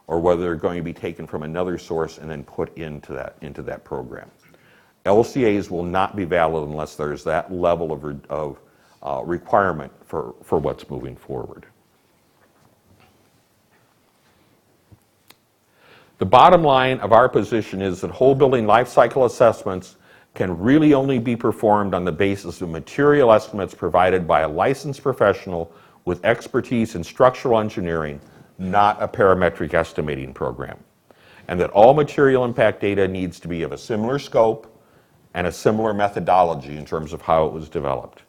or whether they're going to be taken from another source and then put into that program. LCAs will not be valid unless there's that level of requirement for what's moving forward. The bottom line of our position is that whole building life cycle assessments can really only be performed on the basis of material estimates provided by a licensed professional with expertise in structural engineering, not a parametric estimating program. And that all material impact data needs to be of a similar scope and a similar methodology in terms of how it was developed.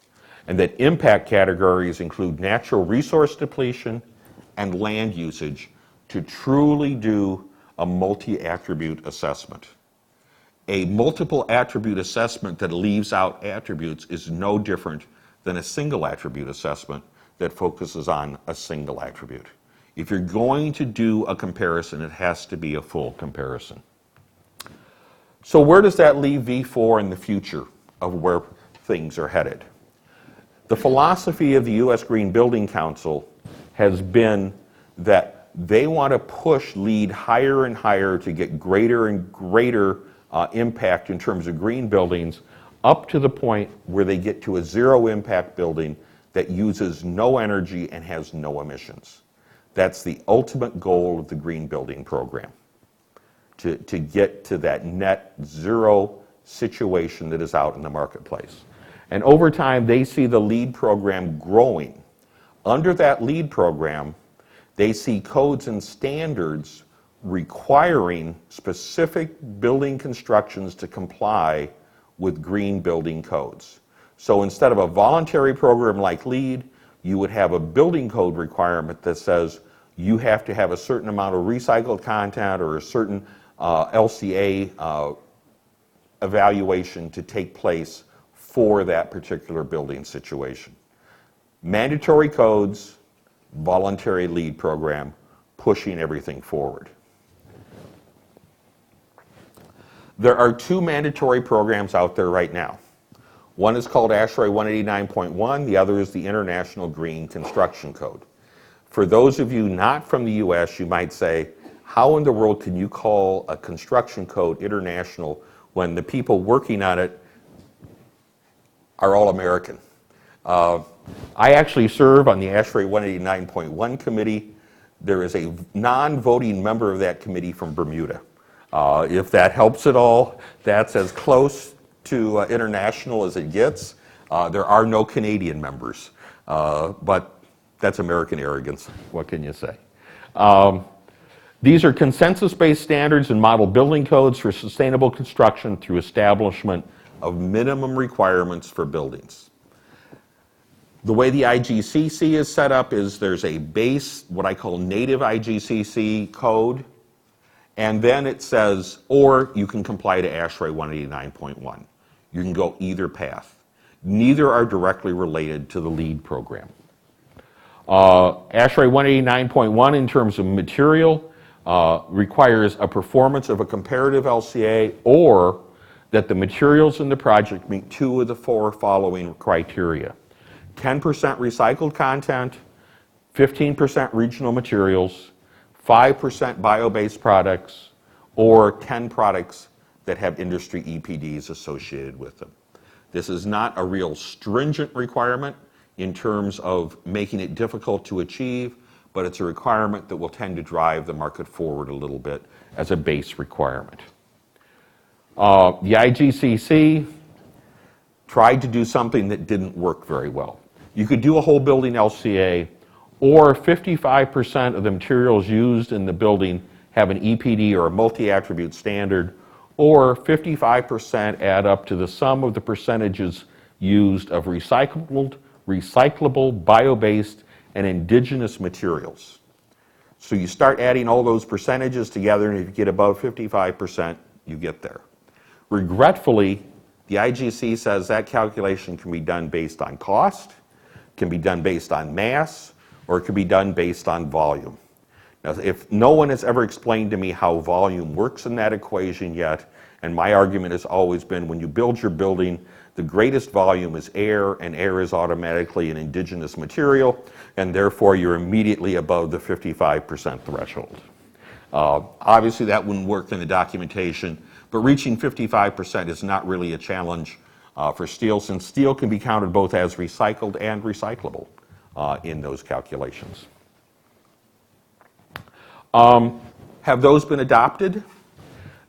And that impact categories include natural resource depletion and land usage to truly do a multi-attribute assessment. A multiple attribute assessment that leaves out attributes is no different than a single attribute assessment that focuses on a single attribute. If you're going to do a comparison, it has to be a full comparison. So where does that leave V4 in the future of where things are headed? The philosophy of the U.S. Green Building Council has been that they want to push LEED higher and higher to get greater and greater impact in terms of green buildings, up to the point where they get to a zero impact building that uses no energy and has no emissions. That's the ultimate goal of the green building program, to get to that net zero situation that is out in the marketplace. And over time, they see the LEED program growing. Under that LEED program, they see codes and standards requiring specific building constructions to comply with green building codes. So instead of a voluntary program like LEED, you would have a building code requirement that says you have to have a certain amount of recycled content or a certain LCA evaluation to take place for that particular building situation. Mandatory codes, voluntary LEED program, pushing everything forward. There are two mandatory programs out there right now. One is called ASHRAE 189.1, the other is the International Green Construction Code. For those of you not from the US, you might say, how in the world can you call a construction code international when the people working on it are all American? I actually serve on the ASHRAE 189.1 committee. There is a non-voting member of that committee from Bermuda. If that helps at all, that's as close to international as it gets. There are no Canadian members, but that's American arrogance. What can you say? These are consensus-based standards and model building codes for sustainable construction through establishment of minimum requirements for buildings. The way the IGCC is set up is there's a base, what I call native IGCC code, and then it says, or you can comply to ASHRAE 189.1. You can go either path. Neither are directly related to the LEED program. ASHRAE 189.1 in terms of material requires a performance of a comparative LCA or that the materials in the project meet 2 of the 4 following criteria: 10% recycled content, 15% regional materials, 5% bio-based products, or 10 products that have industry EPDs associated with them. This is not a real stringent requirement in terms of making it difficult to achieve, but it's a requirement that will tend to drive the market forward a little bit as a base requirement. The IGCC tried to do something that didn't work very well. You could do a whole building LCA, or 55% of the materials used in the building have an EPD or a multi-attribute standard, or 55% add up to the sum of the percentages used of recyclable, bio-based, and indigenous materials. So you start adding all those percentages together, and if you get above 55%, you get there. Regretfully, the IGC says that calculation can be done based on cost, can be done based on mass, or it can be done based on volume. Now, if no one has ever explained to me how volume works in that equation yet, and my argument has always been when you build your building, the greatest volume is air, and air is automatically an indigenous material, and therefore you're immediately above the 55% threshold. Obviously that wouldn't work in the documentation, but reaching 55% is not really a challenge for steel, since steel can be counted both as recycled and recyclable in those calculations. Have those been adopted?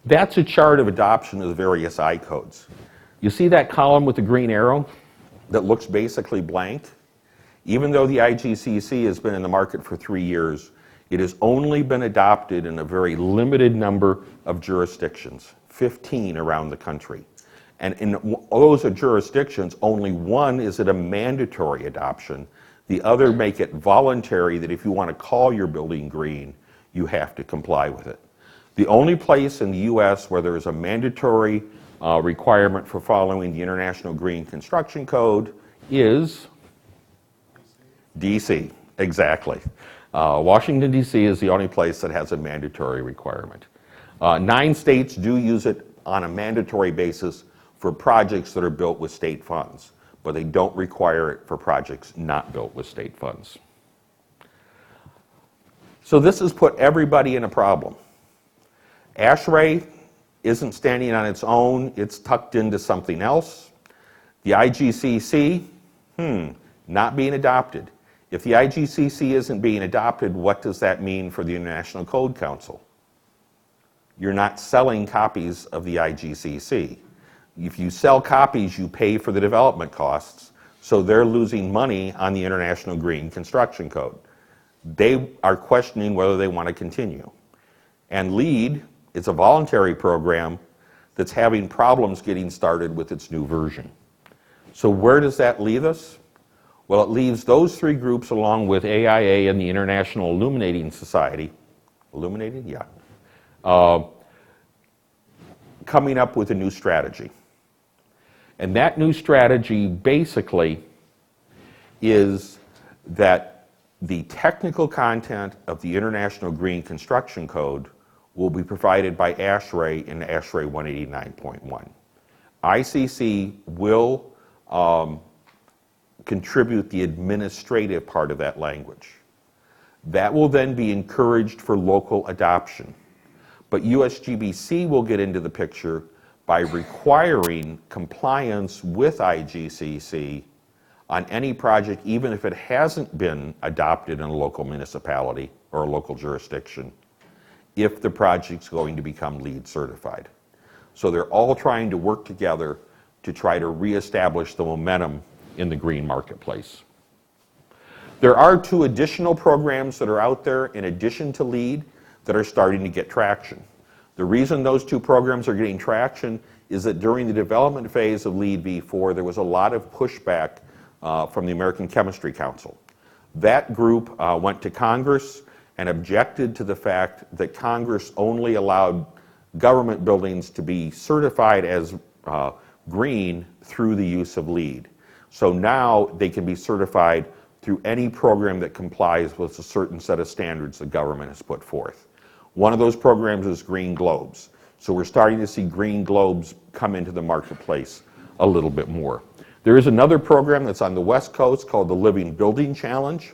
That's a chart of adoption of the various I codes. You see that column with the green arrow that looks basically blank? Even though the IGCC has been in the market for 3 years, it has only been adopted in a very limited number of jurisdictions, 15 around the country. And in those jurisdictions, only one is at a mandatory adoption. The other make it voluntary that if you want to call your building green, you have to comply with it. The only place in the US where there is a mandatory requirement for following the International Green Construction Code is DC, exactly. Washington, DC is the only place that has a mandatory requirement. 9 states do use it on a mandatory basis for projects that are built with state funds, but they don't require it for projects not built with state funds. So this has put everybody in a problem. ASHRAE isn't standing on its own, it's tucked into something else. The IGCC, not being adopted. If the IGCC isn't being adopted, what does that mean for the International Code Council? You're not selling copies of the IGCC. If you sell copies, you pay for the development costs, so they're losing money on the International Green Construction Code. They are questioning whether they want to continue. And LEED is a voluntary program that's having problems getting started with its new version. So where does that leave us? Well, it leaves those 3 groups along with AIA and the International Illuminating Society, illuminating? Yeah. Coming up with a new strategy. And that new strategy basically is that the technical content of the International Green Construction Code will be provided by ASHRAE in ASHRAE 189.1. ICC will contribute the administrative part of that language. That will then be encouraged for local adoption. But USGBC will get into the picture by requiring compliance with IGCC on any project, even if it hasn't been adopted in a local municipality or a local jurisdiction, if the project's going to become LEED certified. So they're all trying to work together to try to reestablish the momentum in the green marketplace. There are 2 additional programs that are out there in addition to LEED. that are starting to get traction. The reason those two programs are getting traction is that during the development phase of LEED v4, there was a lot of pushback from the American Chemistry Council. That group went to Congress and objected to the fact that Congress only allowed government buildings to be certified as green through the use of LEED. So now they can be certified through any program that complies with a certain set of standards the government has put forth. One of those programs is Green Globes. So we're starting to see Green Globes come into the marketplace a little bit more. There is another program that's on the West Coast called the Living Building Challenge.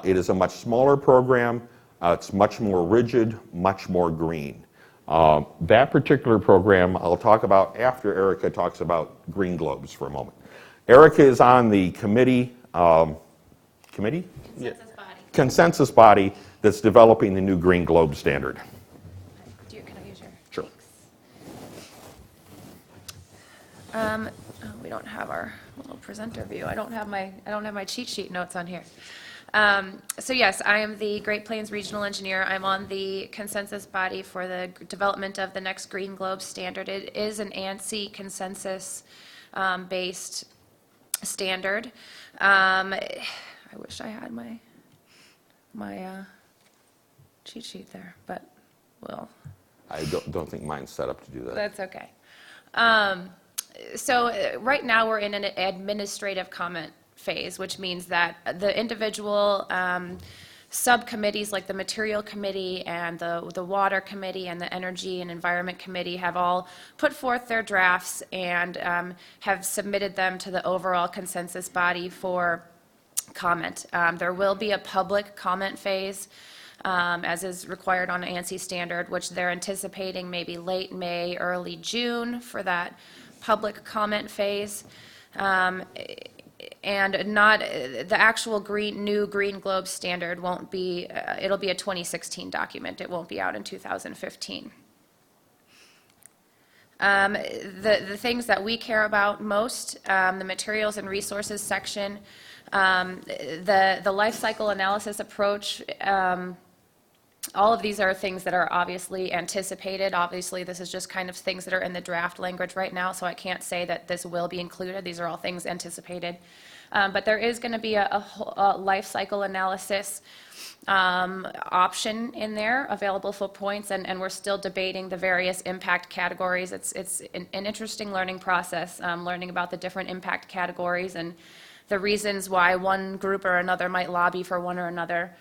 It is a much smaller program. It's much more rigid, much more green. That particular program I'll talk about after Erica talks about Green Globes for a moment. Erica is on the committee, consensus body that's developing the new Green Globe standard. Can I use your? Sure. We don't have our little presenter view. I don't have my cheat sheet notes on here. So yes, I am the Great Plains Regional Engineer. I'm on the consensus body for the development of the next Green Globe standard. It is an ANSI consensus based standard. I wish I had my cheat sheet there, but well. I don't think mine's set up to do that. That's okay. So right now we're in an administrative comment phase, which means that the individual subcommittees like the Material Committee and the Water Committee and the Energy and Environment Committee have all put forth their drafts and have submitted them to the overall consensus body for comment. There will be a public comment phase, as is required on ANSI standard, which they're anticipating maybe late May, early June for that public comment phase. And not the actual new Green Globe standard won't be, it'll be a 2016 document. It won't be out in 2015. The things that we care about most, the materials and resources section, the life cycle analysis approach, all of these are things that are obviously anticipated. Obviously, this is just kind of things that are in the draft language right now, so I can't say that this will be included. These are all things anticipated. But there is going to be a life cycle analysis option in there available for points, and we're still debating the various impact categories. It's an interesting learning process, learning about the different impact categories and the reasons why one group or another might lobby for one or another.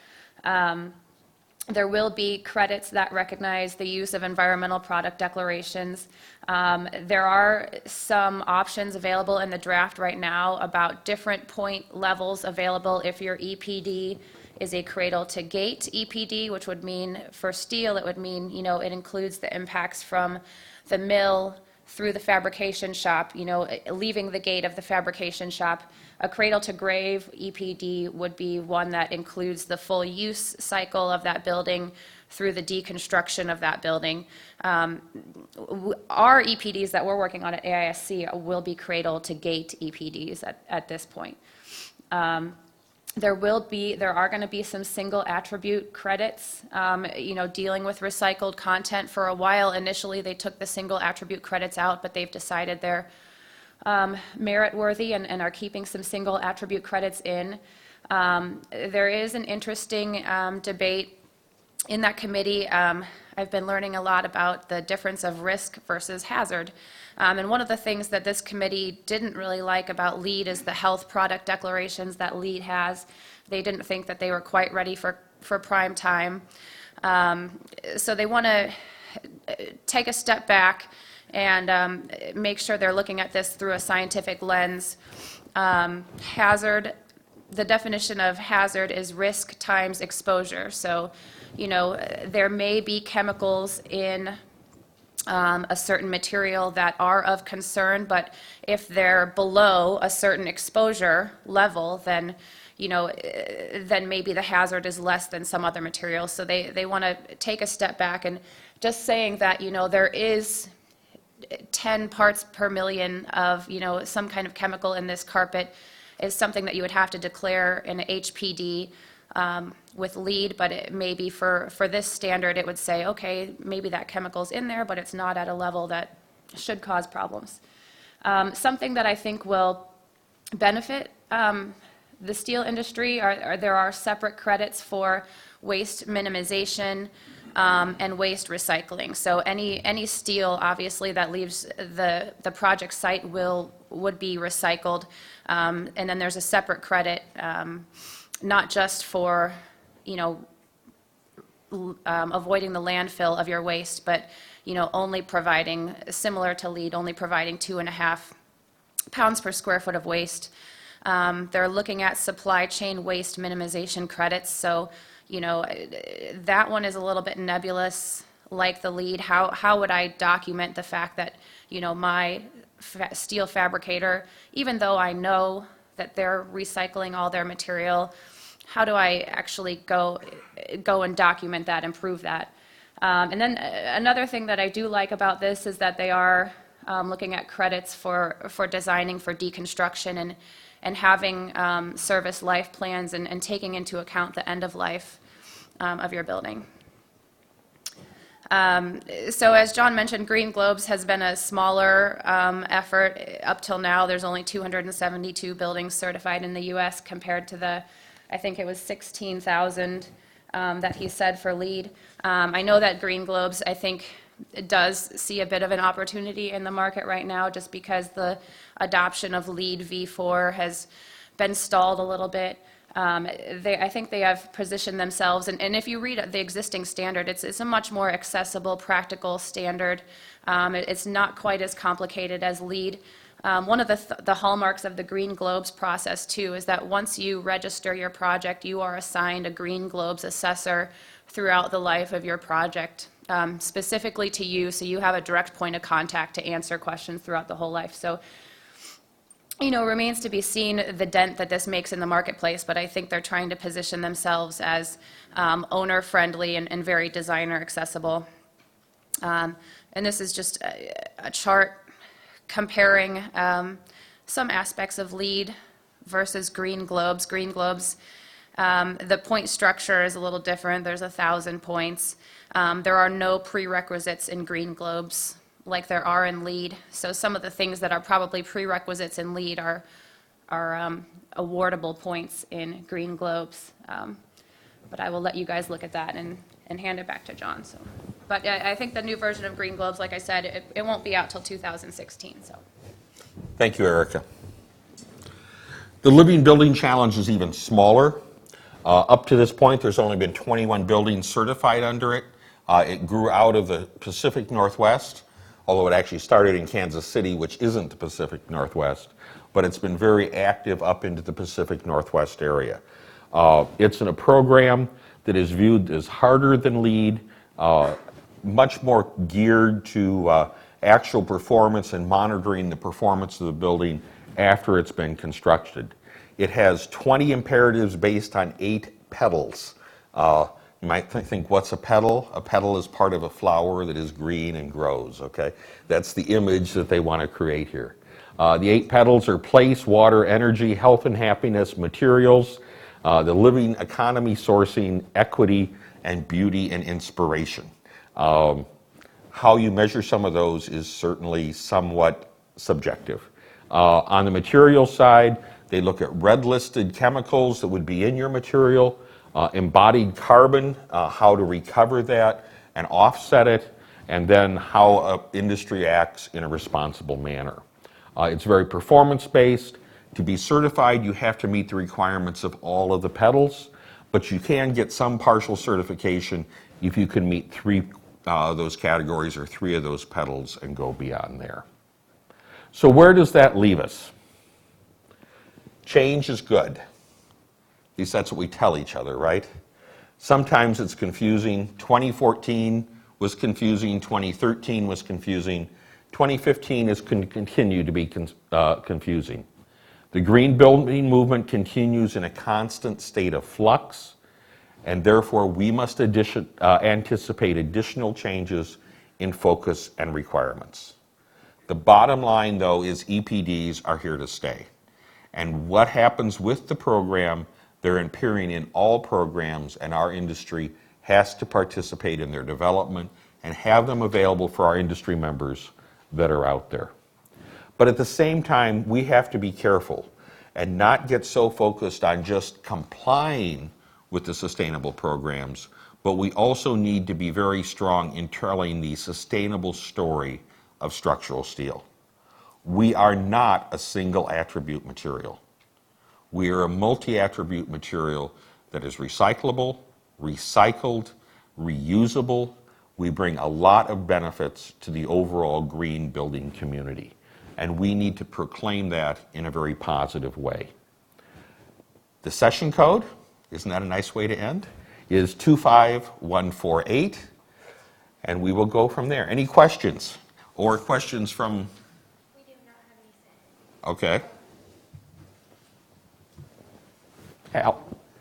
There will be credits that recognize the use of environmental product declarations. There are some options available in the draft right now about different point levels available if your EPD is a cradle to gate EPD, which would mean for steel, it would mean, it includes the impacts from the mill through the fabrication shop, leaving the gate of the fabrication shop. A cradle to grave EPD would be one that includes the full use cycle of that building through the deconstruction of that building. Our EPDs that we're working on at AISC will be cradle to gate EPDs at this point. There are going to be some single attribute credits, dealing with recycled content. For a while, initially, they took the single attribute credits out, but they've decided they're merit-worthy and are keeping some single attribute credits in. There is an interesting debate in that committee. I've been learning a lot about the difference of risk versus hazard. And one of the things that this committee didn't really like about LEED is the health product declarations that LEED has. They didn't think that they were quite ready for prime time. So they want to take a step back and make sure they're looking at this through a scientific lens. Hazard, the definition of hazard is risk times exposure. So, there may be chemicals in a certain material that are of concern, but if they're below a certain exposure level, then maybe the hazard is less than some other materials. So they want to take a step back, and just saying that, there is 10 parts per million of, some kind of chemical in this carpet is something that you would have to declare in an HPD with lead, but it maybe for this standard, it would say, okay, maybe that chemical's in there, but it's not at a level that should cause problems. Something that I think will benefit the steel industry there are separate credits for waste minimization and waste recycling. So any steel, obviously, that leaves the project site would be recycled, and then there's a separate credit, not just for, avoiding the landfill of your waste, but only providing, similar to LEED, only providing 2.5 pounds per square foot of waste. They're looking at supply chain waste minimization credits, so that one is a little bit nebulous, like the LEED. How would I document the fact that my steel fabricator, even though I know that they're recycling all their material, how do I actually go and document that and prove that? And then another thing that I do like about this is that they are looking at credits for designing for deconstruction and having service life plans and taking into account the end of life of your building. So as John mentioned, Green Globes has been a smaller effort. Up till now, there's only 272 buildings certified in the U.S. compared to I think it was 16,000 that he said for LEED. I know that Green Globes, I think, does see a bit of an opportunity in the market right now just because the adoption of LEED v4 has been stalled a little bit. I think they have positioned themselves, and if you read the existing standard, it's a much more accessible, practical standard. It's not quite as complicated as LEED. One of the hallmarks of the Green Globes process, too, is that once you register your project, you are assigned a Green Globes assessor throughout the life of your project, specifically to you, so you have a direct point of contact to answer questions throughout the whole life. So, remains to be seen the dent that this makes in the marketplace, but I think they're trying to position themselves as owner-friendly and very designer-accessible. And this is just a chart comparing some aspects of LEED versus Green Globes. Green Globes, the point structure is a little different. There's 1,000 points. There are no prerequisites in Green Globes like there are in LEED. So some of the things that are probably prerequisites in LEED are awardable points in Green Globes. But I will let you guys look at that and hand it back to John. So, but I think the new version of Green Globes, like I said, it won't be out till 2016. So. Thank you, Erica. The Living Building Challenge is even smaller. Up to this point, there's only been 21 buildings certified under it. It grew out of the Pacific Northwest, although it actually started in Kansas City, which isn't the Pacific Northwest, but it's been very active up into the Pacific Northwest area. It's in a program that is viewed as harder than LEED, much more geared to actual performance and monitoring the performance of the building after it's been constructed. It has 20 imperatives based on 8 petals. You might think, what's a petal? A petal is part of a flower that is green and grows, okay? That's the image that they want to create here. The 8 petals are place, water, energy, health and happiness, materials, the living economy, sourcing, equity, and beauty and inspiration. How you measure some of those is certainly somewhat subjective. On the material side, they look at red-listed chemicals that would be in your material, embodied carbon, how to recover that and offset it, and then how industry acts in a responsible manner. It's very performance-based. To be certified, you have to meet the requirements of all of the petals, but you can get some partial certification if you can meet 3 of those categories or 3 of those petals and go beyond there. So where does that leave us? Change is good. At least that's what we tell each other, right? Sometimes it's confusing. 2014 was confusing. 2013 was confusing. 2015 is continue to be confusing. The green building movement continues in a constant state of flux, and therefore we must anticipate additional changes in focus and requirements. The bottom line, though, is EPDs are here to stay. And what happens with the program, They're appearing in all programs, and our industry has to participate in their development and have them available for our industry members that are out there. But at the same time, we have to be careful and not get so focused on just complying with the sustainable programs, but we also need to be very strong in telling the sustainable story of structural steel. We are not a single attribute material. We are a multi-attribute material that is recyclable, recycled, reusable. We bring a lot of benefits to the overall green building community, and we need to proclaim that in a very positive way. The session code, isn't that a nice way to end, is 25148, and we will go from there. Any questions? Or questions from... We do not have any Okay.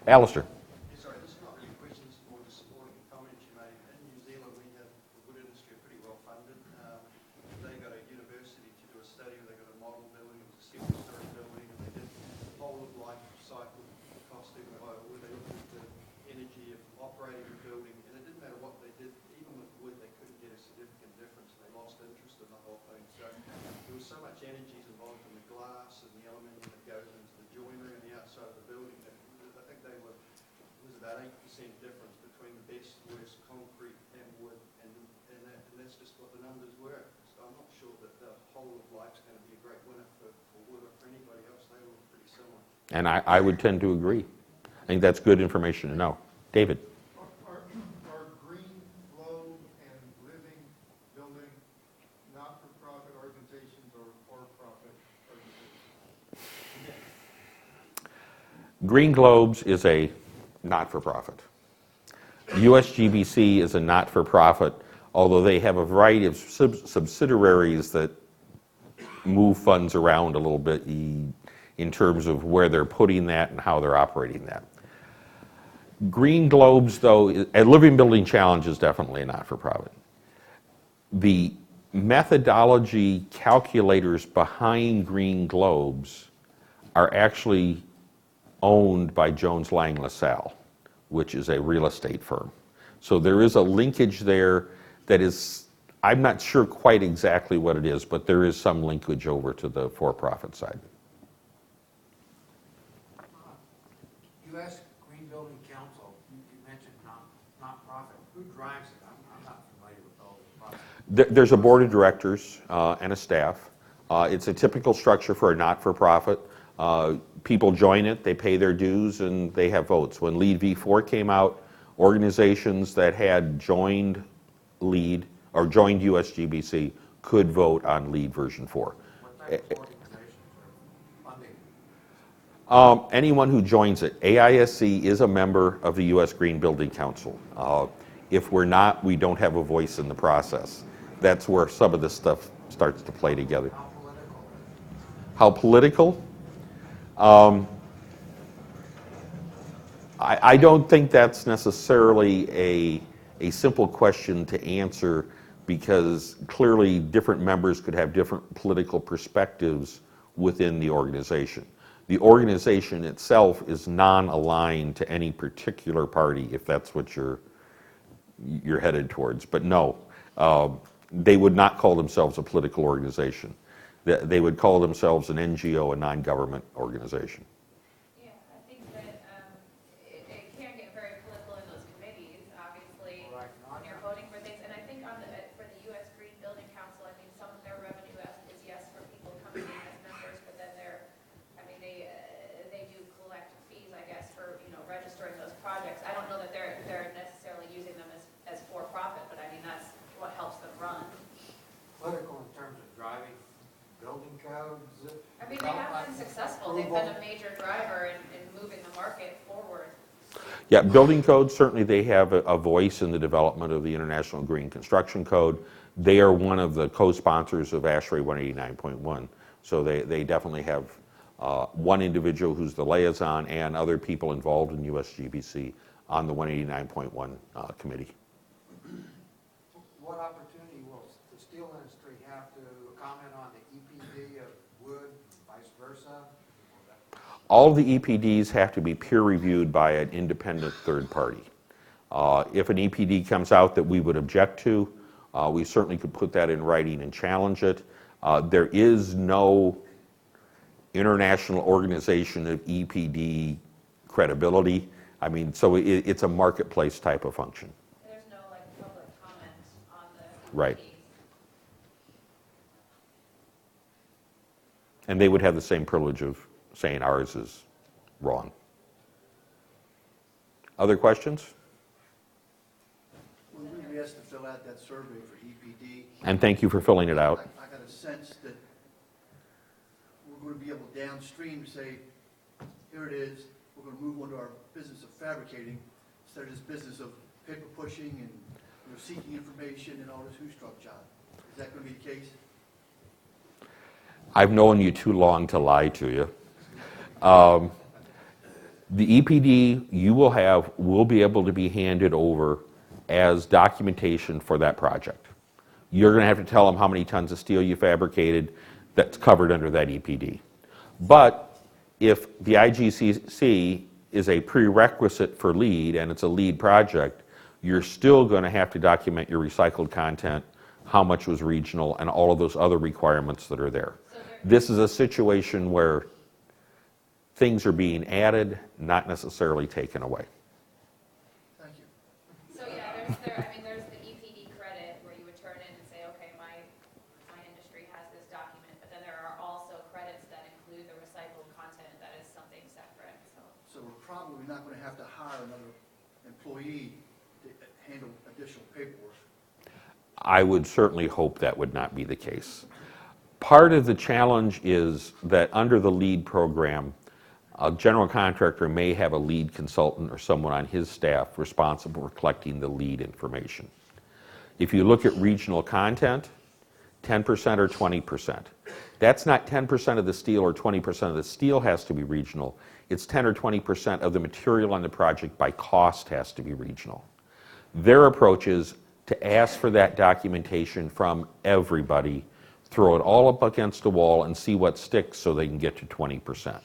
Alistair. Sorry, this is not really questions, more just supporting comments you made. In New Zealand, we have the wood industry pretty well funded. They got a university to do a study, they got a model building, it was a single-story building, and they did whole of life cycle costing of wood. They looked at the energy of operating the building, and it didn't matter what they did, even with wood, they couldn't get a significant difference. They lost interest in the whole thing. So there was so much energy involved in the glass and the aluminium that goes into the joinery on the outside of the building that I think it was about 8% difference between the best, worst concrete and wood, and that's just what the numbers were. So I'm not sure that the whole of life's going to be a great winner for wood or for anybody else. They were pretty similar. And I would tend to agree. I think that's good information to know. David. Are Green Globe and Living Building not-for-profit organizations or for-profit organizations? Green Globes is a not-for-profit. USGBC is a not-for-profit, although they have a variety of subsidiaries that move funds around a little bit in terms of where they're putting that and how they're operating that. Green Globes, though, and Living Building Challenge is definitely a not-for-profit. The methodology calculators behind Green Globes are actually owned by Jones Lang LaSalle, which is a real estate firm. So there is a linkage there that is, I'm not sure quite exactly what it is, but there is some linkage over to the for-profit side. U.S. Green Building Council, you mentioned not-profit. Who drives it? I'm not familiar with all this process. There's a board of directors and a staff. It's a typical structure for a not-for-profit. People join it, they pay their dues, and they have votes. When LEED v4 came out, organizations that had joined LEED or joined USGBC could vote on LEED version 4. What type of organizations are funding? Anyone who joins it. AISC is a member of the U.S. Green Building Council. If we're not, we don't have a voice in the process. That's where some of this stuff starts to play together. How political? How political? I don't think that's necessarily a simple question to answer, because clearly different members could have different political perspectives within the organization. The organization itself is non-aligned to any particular party, if that's what you're headed towards. But no, they would not call themselves a political organization. They would call themselves an NGO, a non-government organization. Yeah, I think that it can get very political in those committees, obviously, when you're voting for things. And I think for the U.S. Green Building Council, I mean, some of their revenue is yes for people coming in as members, but then they do collect fees, I guess, for registering those projects. I don't know that they're necessarily using them as for-profit, but I mean that's what helps them run. Political in terms of driving building codes? I mean, they have been successful. They've been a major driver in moving the market forward. Yeah, building codes, certainly they have a voice in the development of the International Green Construction Code. They are one of the co-sponsors of ASHRAE 189.1. So they definitely have one individual who's the liaison and other people involved in USGBC on the 189.1 committee. What opportunity will the steel industry have to comment on the EPD of wood, vice versa? All the EPDs have to be peer reviewed by an independent third party. If an EPD comes out that we would object to, we certainly could put that in writing and challenge it. There is no international organization of EPD credibility. I mean, so it's a marketplace type of function. There's no like public comment on the Right. EPDs. And they would have the same privilege of saying ours is wrong. Other questions? When we were asked to fill out that survey for EPD, And thank you for filling it out. I got a sense that we're going to be able to downstream say, here it is, we're going to move on to our business of fabricating instead of this business of paper pushing and seeking information and all this who's-truck job. Is that going to be the case? I've known you too long to lie to you. The EPD you will have will be able to be handed over as documentation for that project. You're going to have to tell them how many tons of steel you fabricated that's covered under that EPD. But if the IGCC is a prerequisite for LEED and it's a LEED project, you're still going to have to document your recycled content, how much was regional, and all of those other requirements that are there. This is a situation where things are being added, not necessarily taken away. Thank you. So yeah, there's the EPD credit where you would turn in and say, okay, my industry has this document, but then there are also credits that include the recycled content that is something separate, so. So we're probably not going to have to hire another employee to handle additional paperwork. I would certainly hope that would not be the case. Part of the challenge is that under the LEED program, a general contractor may have a LEED consultant or someone on his staff responsible for collecting the LEED information. If you look at regional content, 10% or 20%. That's not 10% of the steel or 20% of the steel has to be regional. It's 10 or 20% of the material on the project by cost has to be regional. Their approach is to ask for that documentation from everybody, throw it all up against a wall and see what sticks so they can get to 20%.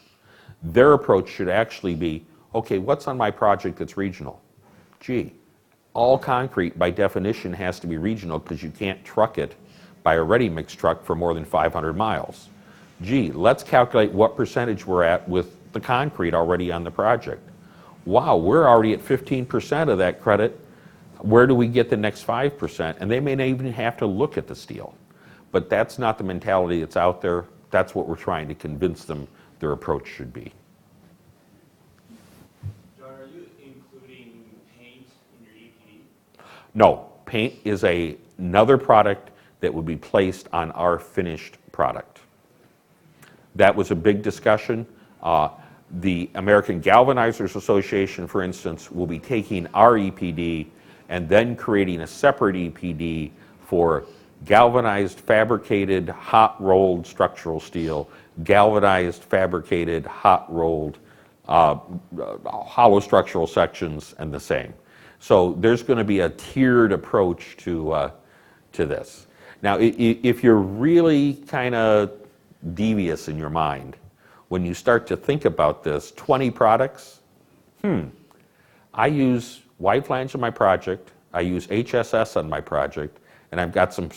Their approach should actually be, okay, what's on my project that's regional? Gee, all concrete by definition has to be regional because you can't truck it by a ready-mix truck for more than 500 miles. Gee, let's calculate what percentage we're at with the concrete already on the project. Wow, we're already at 15% of that credit. Where do we get the next 5%? And they may not even have to look at the steel. But that's not the mentality that's out there. That's what we're trying to convince them their approach should be. John, are you including paint in your EPD? No, paint is another product that would be placed on our finished product. That was a big discussion. The American Galvanizers Association, for instance, will be taking our EPD and then creating a separate EPD for galvanized, fabricated, hot-rolled structural steel, galvanized, fabricated, hot-rolled, hollow structural sections, and the same. So there's going to be a tiered approach to this. Now, if you're really kind of devious in your mind, when you start to think about this, 20 products, I use wide flange on my project, I use HSS on my project, and I've got some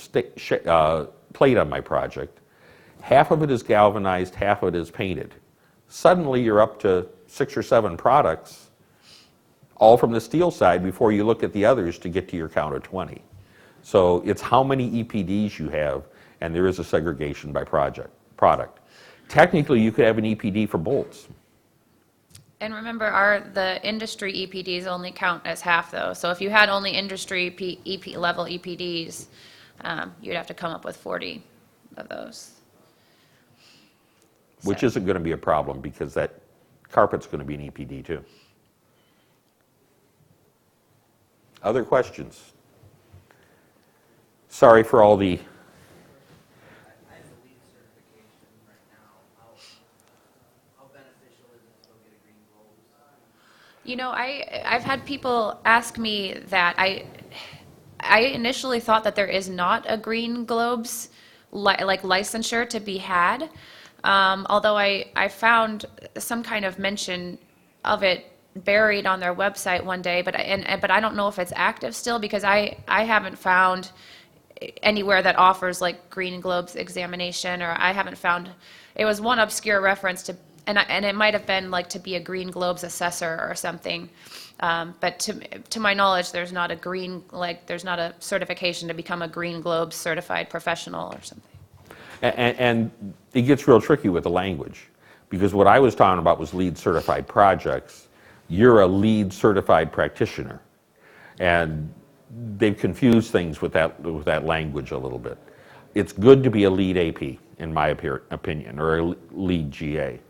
plate on my project. Half of it is galvanized, half of it is painted. Suddenly you're up to 6 or 7 products, all from the steel side before you look at the others to get to your count of 20. So it's how many EPDs you have, and there is a segregation by product. Technically, you could have an EPD for bolts. And remember, the industry EPDs only count as half, though. So if you had only industry level EPDs, you'd have to come up with 40 of those. Which So- isn't going to be a problem because that carpet's going to be an EPD too. Other questions? Sorry for all the... I have a LEED certification right now. How beneficial is it to go get a green globe? You know, I've had people ask me that. I initially thought that there is not a Green Globes like licensure to be had. although I found some kind of mention of it buried on their website one day, but I don't know if it's active still, because I haven't found anywhere that offers like Green Globes examination, or I haven't found, it was one obscure reference to, and it might have been like to be a Green Globes assessor or something. But to my knowledge, there's not a certification to become a Green Globes certified professional or something. And it gets real tricky with the language, because what I was talking about was LEED certified projects. You're a LEED certified practitioner, and they've confused things with that language a little bit. It's good to be a LEED AP, in my opinion, or a LEED GA,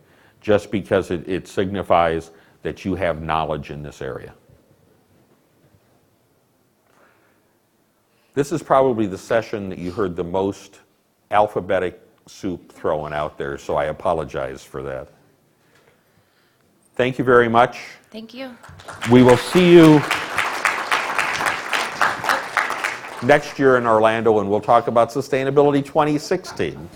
just because it signifies that you have knowledge in this area. This is probably the session that you heard the most alphabetic soup thrown out there, so I apologize for that. Thank you very much. Thank you. We will see you next year in Orlando, and we'll talk about Sustainability 2016.